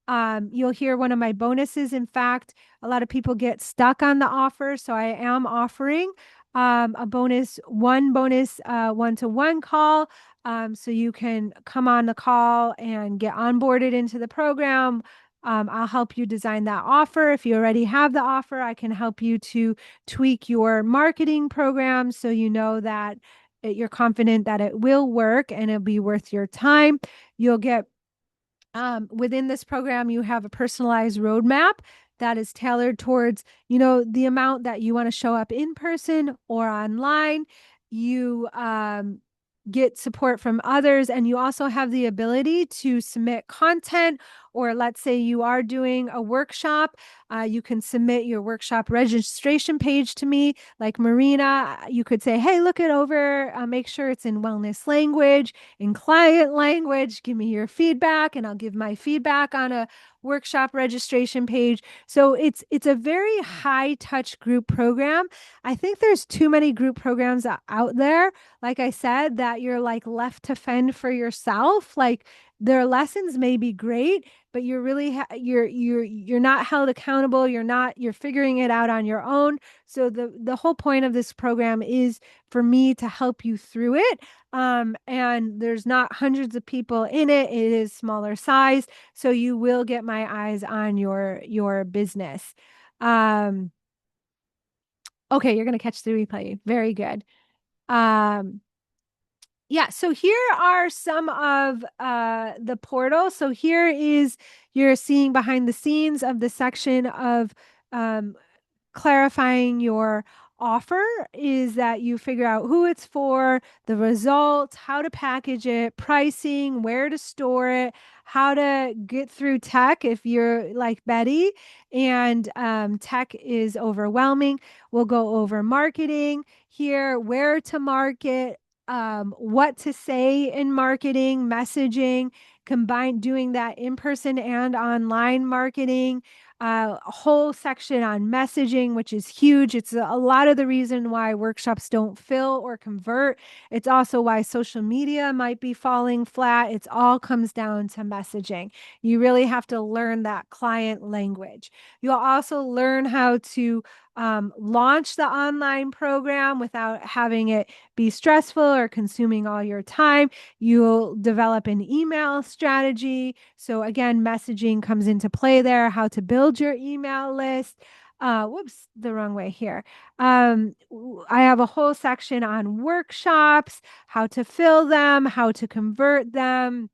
You'll hear one of my bonuses. In fact, a lot of people get stuck on the offer. So I am offering a bonus, one-to-one call. So you can come on the call and get onboarded into the program. I'll help you design that offer. If you already have the offer, I can help you to tweak your marketing program so you know that you're confident that it will work and it'll be worth your time. You'll get within this program, you have a personalized roadmap that is tailored towards, the amount that you want to show up in person or online. You get support from others, and you also have the ability to submit content. Or let's say you are doing a workshop, you can submit your workshop registration page to me, like Marina. You could say, hey, look it over, make sure it's in wellness language, in client language, give me your feedback, and I'll give my feedback on a workshop registration page. So it's a very high touch group program. I think there's too many group programs out there, like I said, that you're like left to fend for yourself. Like their lessons may be great, but you're really you're not held accountable. You're figuring it out on your own. So the whole point of this program is for me to help you through it. And there's not hundreds of people in it. It is smaller size, so you will get my eyes on your business. Okay, you're gonna catch the replay. Very good. Yeah, so here are some of the portal. So here is you're seeing behind the scenes of the section of clarifying your offer, is that you figure out who it's for, the results, how to package it, pricing, where to store it, how to get through tech if you're like Betty and tech is overwhelming. We'll go over marketing here, where to market, what to say in marketing, messaging, combine doing that in person and online marketing, a whole section on messaging, which is huge. It's a lot of the reason why workshops don't fill or convert. It's also why social media might be falling flat. It's all comes down to messaging. You really have to learn that client language. You'll also learn how to launch the online program without having it be stressful or consuming all your time. You'll develop an email strategy. So again, messaging comes into play there, how to build your email list. Whoops, the wrong way here. I have a whole section on workshops, how to fill them, how to convert them,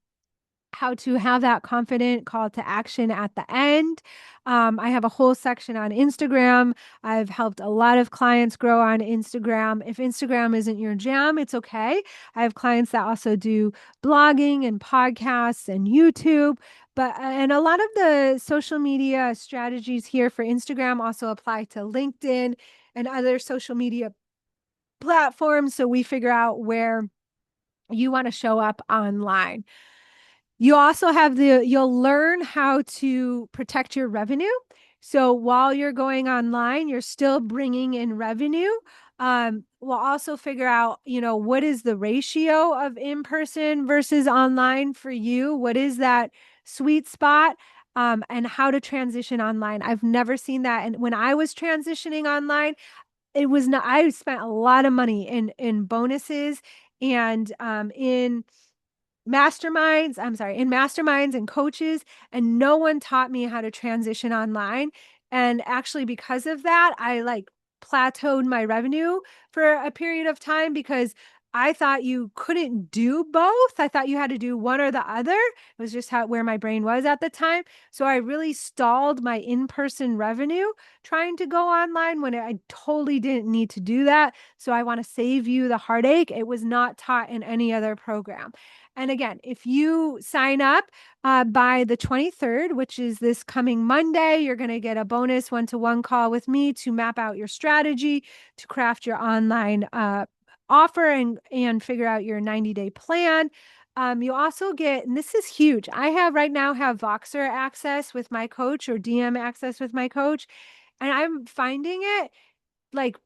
how to have that confident call to action at the end. I have a whole section on Instagram. I've helped a lot of clients grow on Instagram. If Instagram isn't your jam, it's okay. I have clients that also do blogging and podcasts and YouTube. And a lot of the social media strategies here for Instagram also apply to LinkedIn and other social media platforms. So we figure out where you want to show up online. You also have you'll learn how to protect your revenue. So while you're going online, you're still bringing in revenue. We'll also figure out, what is the ratio of in-person versus online for you? What is that sweet spot? And how to transition online. I've never seen that. And when I was transitioning online, it was not, I spent a lot of money in bonuses and in masterminds and coaches, and no one taught me how to transition online. And actually, because of that, I like plateaued my revenue for a period of time because I thought you couldn't do both. I thought you had to do one or the other. It was just where my brain was at the time. So I really stalled my in-person revenue trying to go online when I totally didn't need to do that. So I want to save you the heartache. It was not taught in any other program. And again, if you sign up by the 23rd, which is this coming Monday, you're going to get a bonus one-to-one call with me to map out your strategy, to craft your online offer and figure out your 90-day plan. You also get, and this is huge, I have right now have Voxer access with my coach or DM access with my coach, and I'm finding it like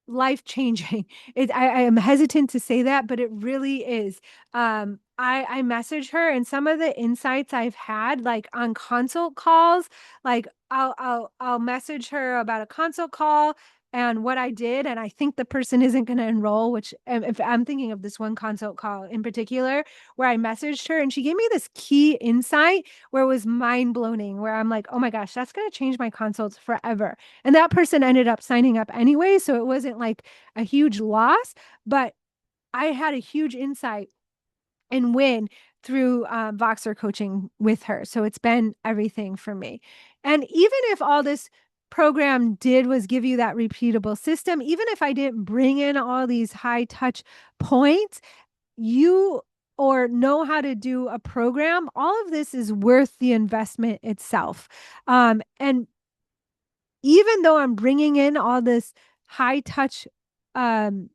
life changing. I am hesitant to say that, but it really is. I message her, and some of the insights I've had, like on consult calls, like I'll message her about a consult call and what I did, and I think the person isn't going to enroll. Which, if I'm thinking of this one consult call in particular, where I messaged her and she gave me this key insight where it was mind blowing. Where I'm like, oh my gosh, that's going to change my consults forever. And that person ended up signing up anyway. So it wasn't like a huge loss, but I had a huge insight and win through Voxer coaching with her. So it's been everything for me. And even if all this program did was give you that repeatable system, even if I didn't bring in all these high touch points, you or know how to do a program, all of this is worth the investment itself. And even though I'm bringing in all this high touch um,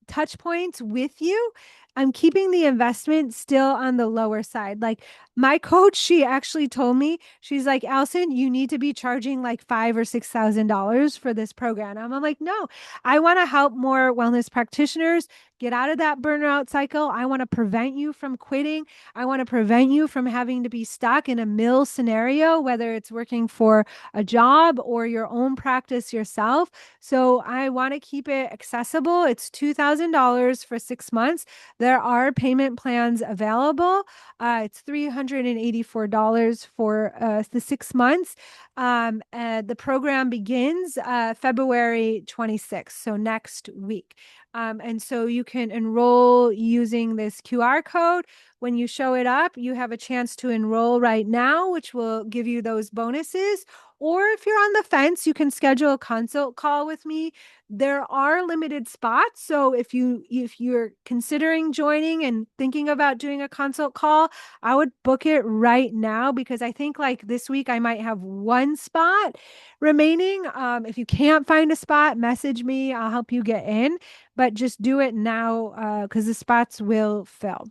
touch points with you, I'm keeping the investment still on the lower side. Like my coach, she actually told me, she's like, Allison, you need to be charging like $5,000 or $6,000 for this program. I'm like, no, I want to help more wellness practitioners get out of that burnout cycle. I want to prevent you from quitting. I want to prevent you from having to be stuck in a mill scenario, whether it's working for a job or your own practice yourself. So I want to keep it accessible. It's $2,000 for 6 months. There are payment plans available. It's $384 for the 6 months. The program begins February 26th, so next week. And so you can enroll using this QR code. When you show it up, you have a chance to enroll right now, which will give you those bonuses. Or if you're on the fence, you can schedule a consult call with me. There are limited spots. So if you're considering joining and thinking about doing a consult call, I would book it right now because I think like this week I might have one spot remaining. If you can't find a spot, message me. I'll help you get in, but just do it now because the spots will fill.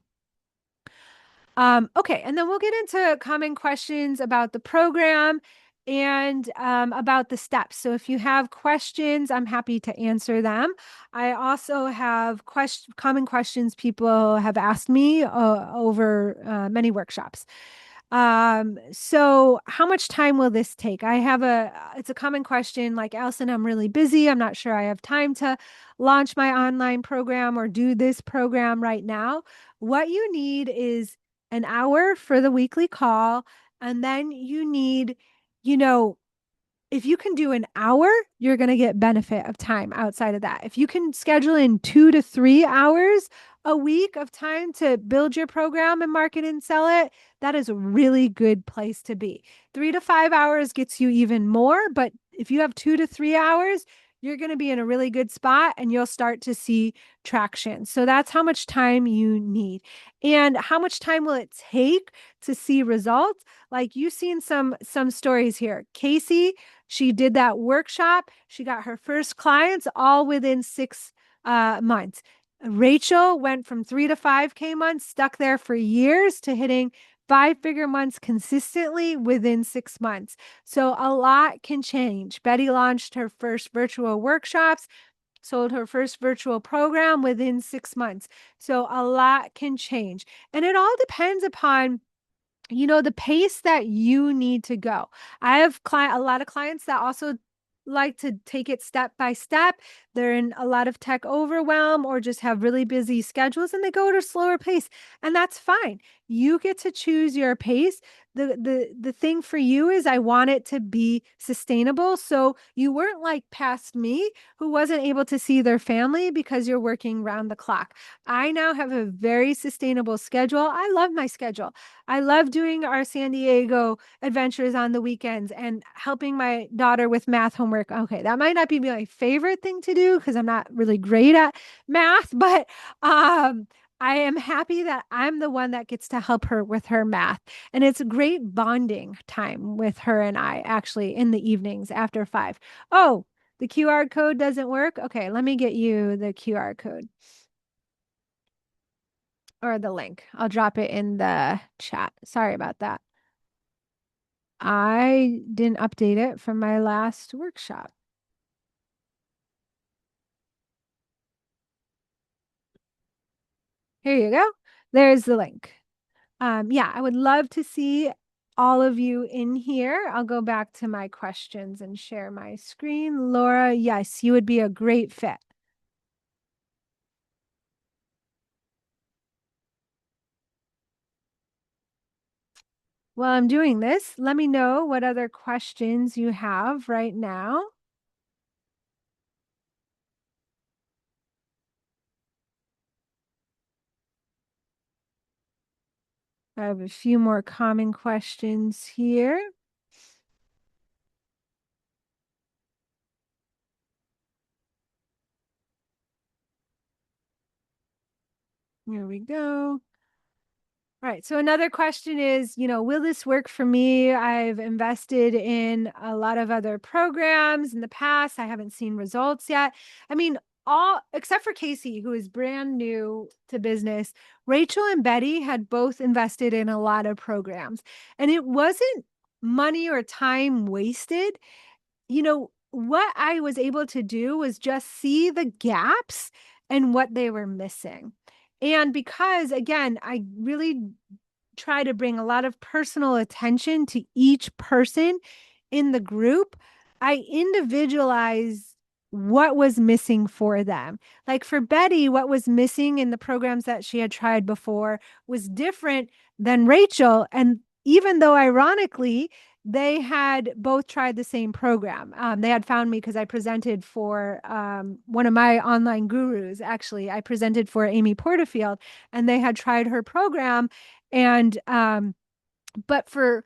Okay, and then we'll get into common questions about the program and about the steps. So if you have questions, I'm happy to answer them. I also have common questions people have asked me over many workshops. So how much time will this take? It's a common question like, Allison, I'm really busy. I'm not sure I have time to launch my online program or do this program right now. What you need is an hour for the weekly call. And then you need, you know, if you can do an hour, you're going to get benefit of time outside of that. If you can schedule in 2 to 3 hours a week of time to build your program and market and sell it, that is a really good place to be. 3 to 5 hours gets you even more, but if you have 2 to 3 hours, you're going to be in a really good spot and you'll start to see traction. So that's how much time you need. And how much time will it take to see results? Like you've seen some stories here. Casey, she did that workshop. She got her first clients all within 6 months. Rachel went from 3 to 5K months, stuck there for years, to hitting 5-figure months consistently within 6 months. So a lot can change. Betty launched her first virtual workshops, sold her first virtual program within 6 months. So a lot can change. And it all depends upon the pace that you need to go. I have a lot of clients that also like to take it step by step. They're in a lot of tech overwhelm or just have really busy schedules and they go at a slower pace. And that's fine. You get to choose your pace. The thing for you is I want it to be sustainable. So you weren't like past me who wasn't able to see their family because you're working round the clock. I now have a very sustainable schedule. I love my schedule. I love doing our San Diego adventures on the weekends and helping my daughter with math homework. Okay, that might not be my favorite thing to do because I'm not really great at math, but I am happy that I'm the one that gets to help her with her math. And it's a great bonding time with her and I actually in the evenings after 5. Oh, the QR code doesn't work. Okay, let me get you the QR code or the link. I'll drop it in the chat. Sorry about that. I didn't update it from my last workshop. Here you go. There's the link. Yeah, I would love to see all of you in here. I'll go back to my questions and share my screen. Laura, yes, you would be a great fit. While I'm doing this, let me know what other questions you have right now. I have a few more common questions here. Here we go. All right. So another question is, will this work for me? I've invested in a lot of other programs in the past. I haven't seen results yet. I mean, all except for Casey, who is brand new to business, Rachel and Betty had both invested in a lot of programs, and it wasn't money or time wasted. What I was able to do was just see the gaps and what they were missing. And because, again, I really try to bring a lot of personal attention to each person in the group, I individualize what was missing for them. Like for Betty, what was missing in the programs that she had tried before was different than Rachel. And even though, ironically, they had both tried the same program. They had found me because I presented for one of my online gurus. Actually, I presented for Amy Porterfield, and they had tried her program. And but for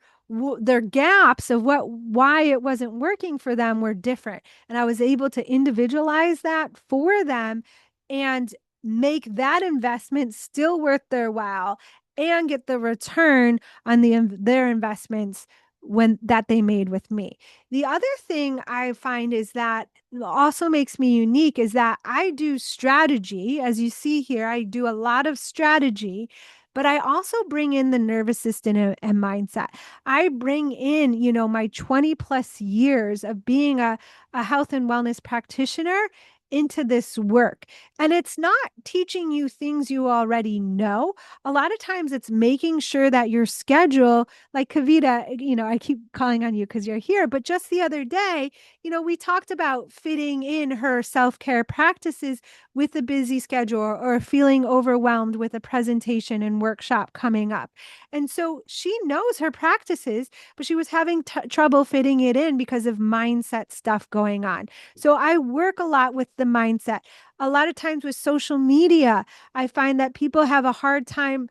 their gaps of why it wasn't working for them were different, and I was able to individualize that for them and make that investment still worth their while and get the return on their investments when that they made with me. The other thing I find is that also makes me unique is that I do strategy. As you see here, I do a lot of strategy, but I also bring in the nervous system and mindset. I bring in, my 20 plus years of being a health and wellness practitioner into this work. And it's not teaching you things you already know. A lot of times it's making sure that your schedule, like Kavita, I keep calling on you because you're here, but just the other day, we talked about fitting in her self-care practices with a busy schedule or feeling overwhelmed with a presentation and workshop coming up. And so she knows her practices, but she was having trouble fitting it in because of mindset stuff going on. So I work a lot with the mindset. A lot of times with social media, I find that people have a hard time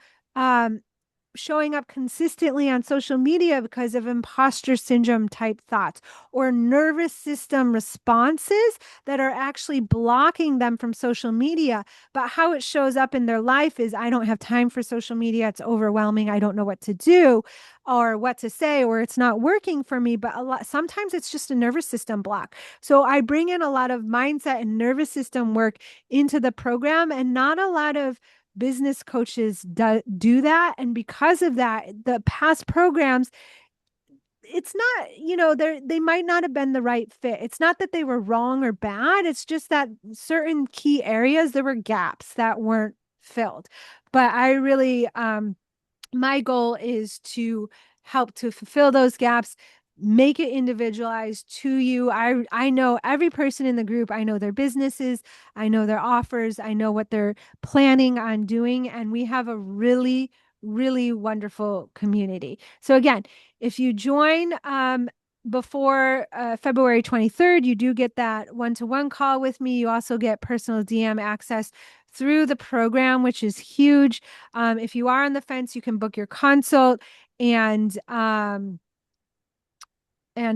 showing up consistently on social media because of imposter syndrome type thoughts or nervous system responses that are actually blocking them from social media. But how it shows up in their life is I don't have time for social media. It's overwhelming. I don't know what to do or what to say, or it's not working for me. But sometimes it's just a nervous system block. So I bring in a lot of mindset and nervous system work into the program and not a lot of business coaches do that. And because of that, the past programs, it's not, they might not have been the right fit. It's not that they were wrong or bad. It's just that certain key areas, there were gaps that weren't filled. But I really, my goal is to help to fulfill those gaps, make it individualized to you. I know every person in the group. I know their businesses, I know their offers, I know what they're planning on doing, and we have a really, really wonderful community. So again, if you join before February 23rd, you do get that one-to-one call with me. You also get personal DM access through the program, which is huge. If you are on the fence, you can book your consult, and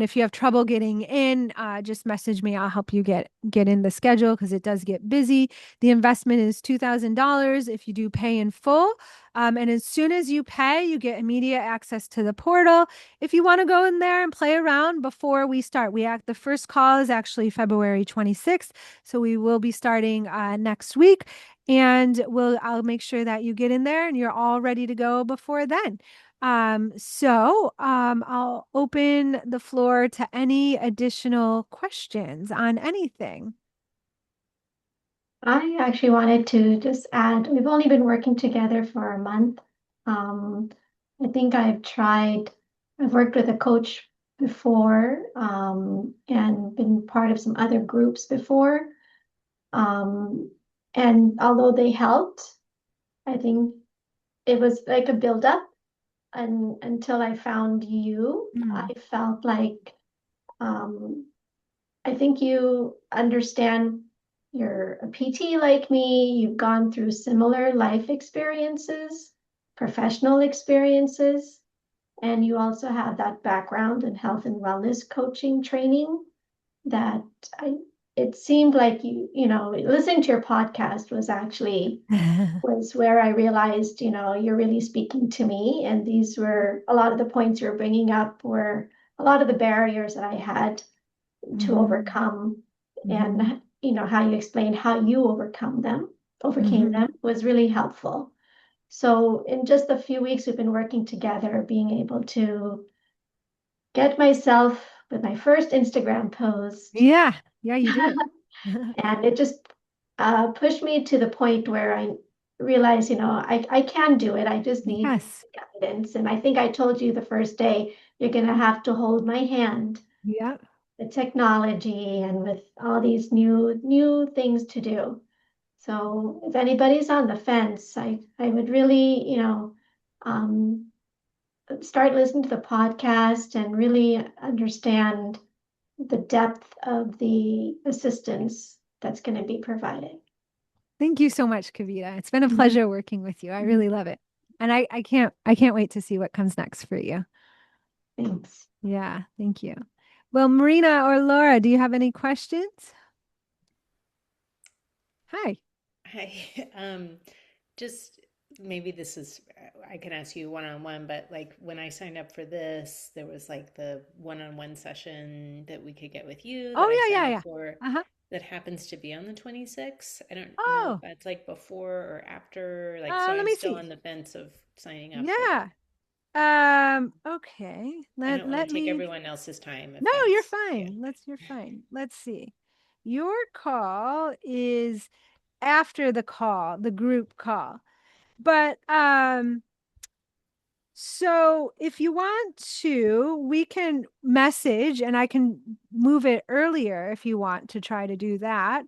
if you have trouble getting in, just message me. I'll help you get in the schedule, because it does get busy. The investment is $2,000 if you do pay in full. And as soon as you pay, you get immediate access to the portal. If you want to go in there and play around before we start, the first call is actually February 26th. So we will be starting next week, and I'll make sure that you get in there and you're all ready to go before then. I'll open the floor to any additional questions on anything. I actually wanted to just add, we've only been working together for a month. I think I've worked with a coach before, and been part of some other groups before. And although they helped, I think it was like a build-up, and until I found you, I felt like, I think you understand, you're a PT like me, you've gone through similar life experiences, professional experiences, and you also have that background in health and wellness coaching training that it seemed like listening to your podcast was where I realized, you're really speaking to me. And these were a lot of the points you're bringing up, were a lot of the barriers that I had to overcome. And how you explained how you overcame them was really helpful. So in just a few weeks we've been working together, being able to get myself with my first Instagram post. Yeah, you did. And it just pushed me to the point where I realized, I can do it. I just need guidance. And I think I told you the first day, you're going to have to hold my hand. Yeah. The technology and with all these new things to do. So if anybody's on the fence, I would really, start listening to the podcast and really understand the depth of the assistance that's going to be provided. Thank you so much, Kavita. It's been a pleasure working with you. I really love it. And I can't wait to see what comes next for you. Thanks. Yeah, thank you. Well, Marina or Laura, do you have any questions? Hi. Just maybe this is, I can ask you one-on-one, but like when I signed up for this, there was like the one-on-one session that we could get with you that I signed up for that happens to be on the 26th. I don't know if that's like before or after, like, so I'm still on the fence of signing up. Yeah. Okay. I don't want to take everyone else's time. No, you're fine. You're fine. Let's see. Your call is after the group call. But so if you want to, we can message and I can move it earlier if you want to try to do that.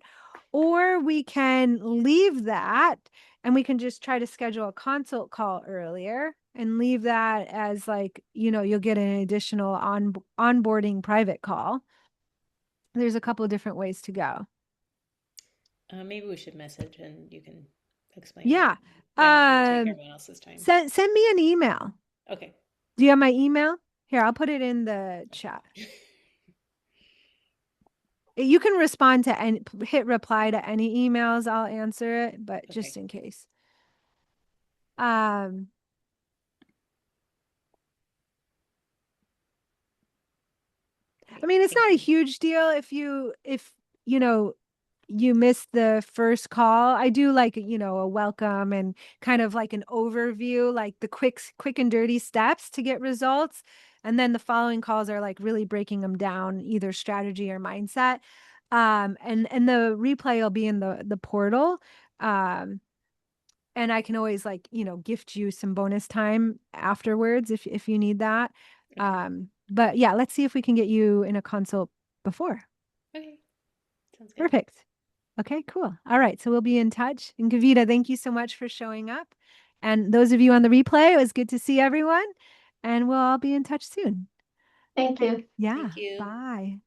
Or we can leave that and we can just try to schedule a consult call earlier and leave that as like, you'll get an additional onboarding private call. There's a couple of different ways to go. Maybe we should message and you can explain. Yeah. Take everyone else's time. Send me an email. Okay. Do you have my email? Here, I'll put it in the chat. You can respond to and hit reply to any emails. I'll answer it, but just in case. I mean, it's not a huge deal if you missed the first call, I do like, a welcome and kind of like an overview, like the quick and dirty steps to get results. And then the following calls are like really breaking them down, either strategy or mindset. And the replay will be in the portal. And I can always like, gift you some bonus time afterwards if you need that. But yeah, let's see if we can get you in a consult before. Okay. Sounds good. Perfect. Okay, cool. All right. So we'll be in touch. And Kavita, thank you so much for showing up. And those of you on the replay, it was good to see everyone. And we'll all be in touch soon. Thank you. Yeah. Thank you. Bye.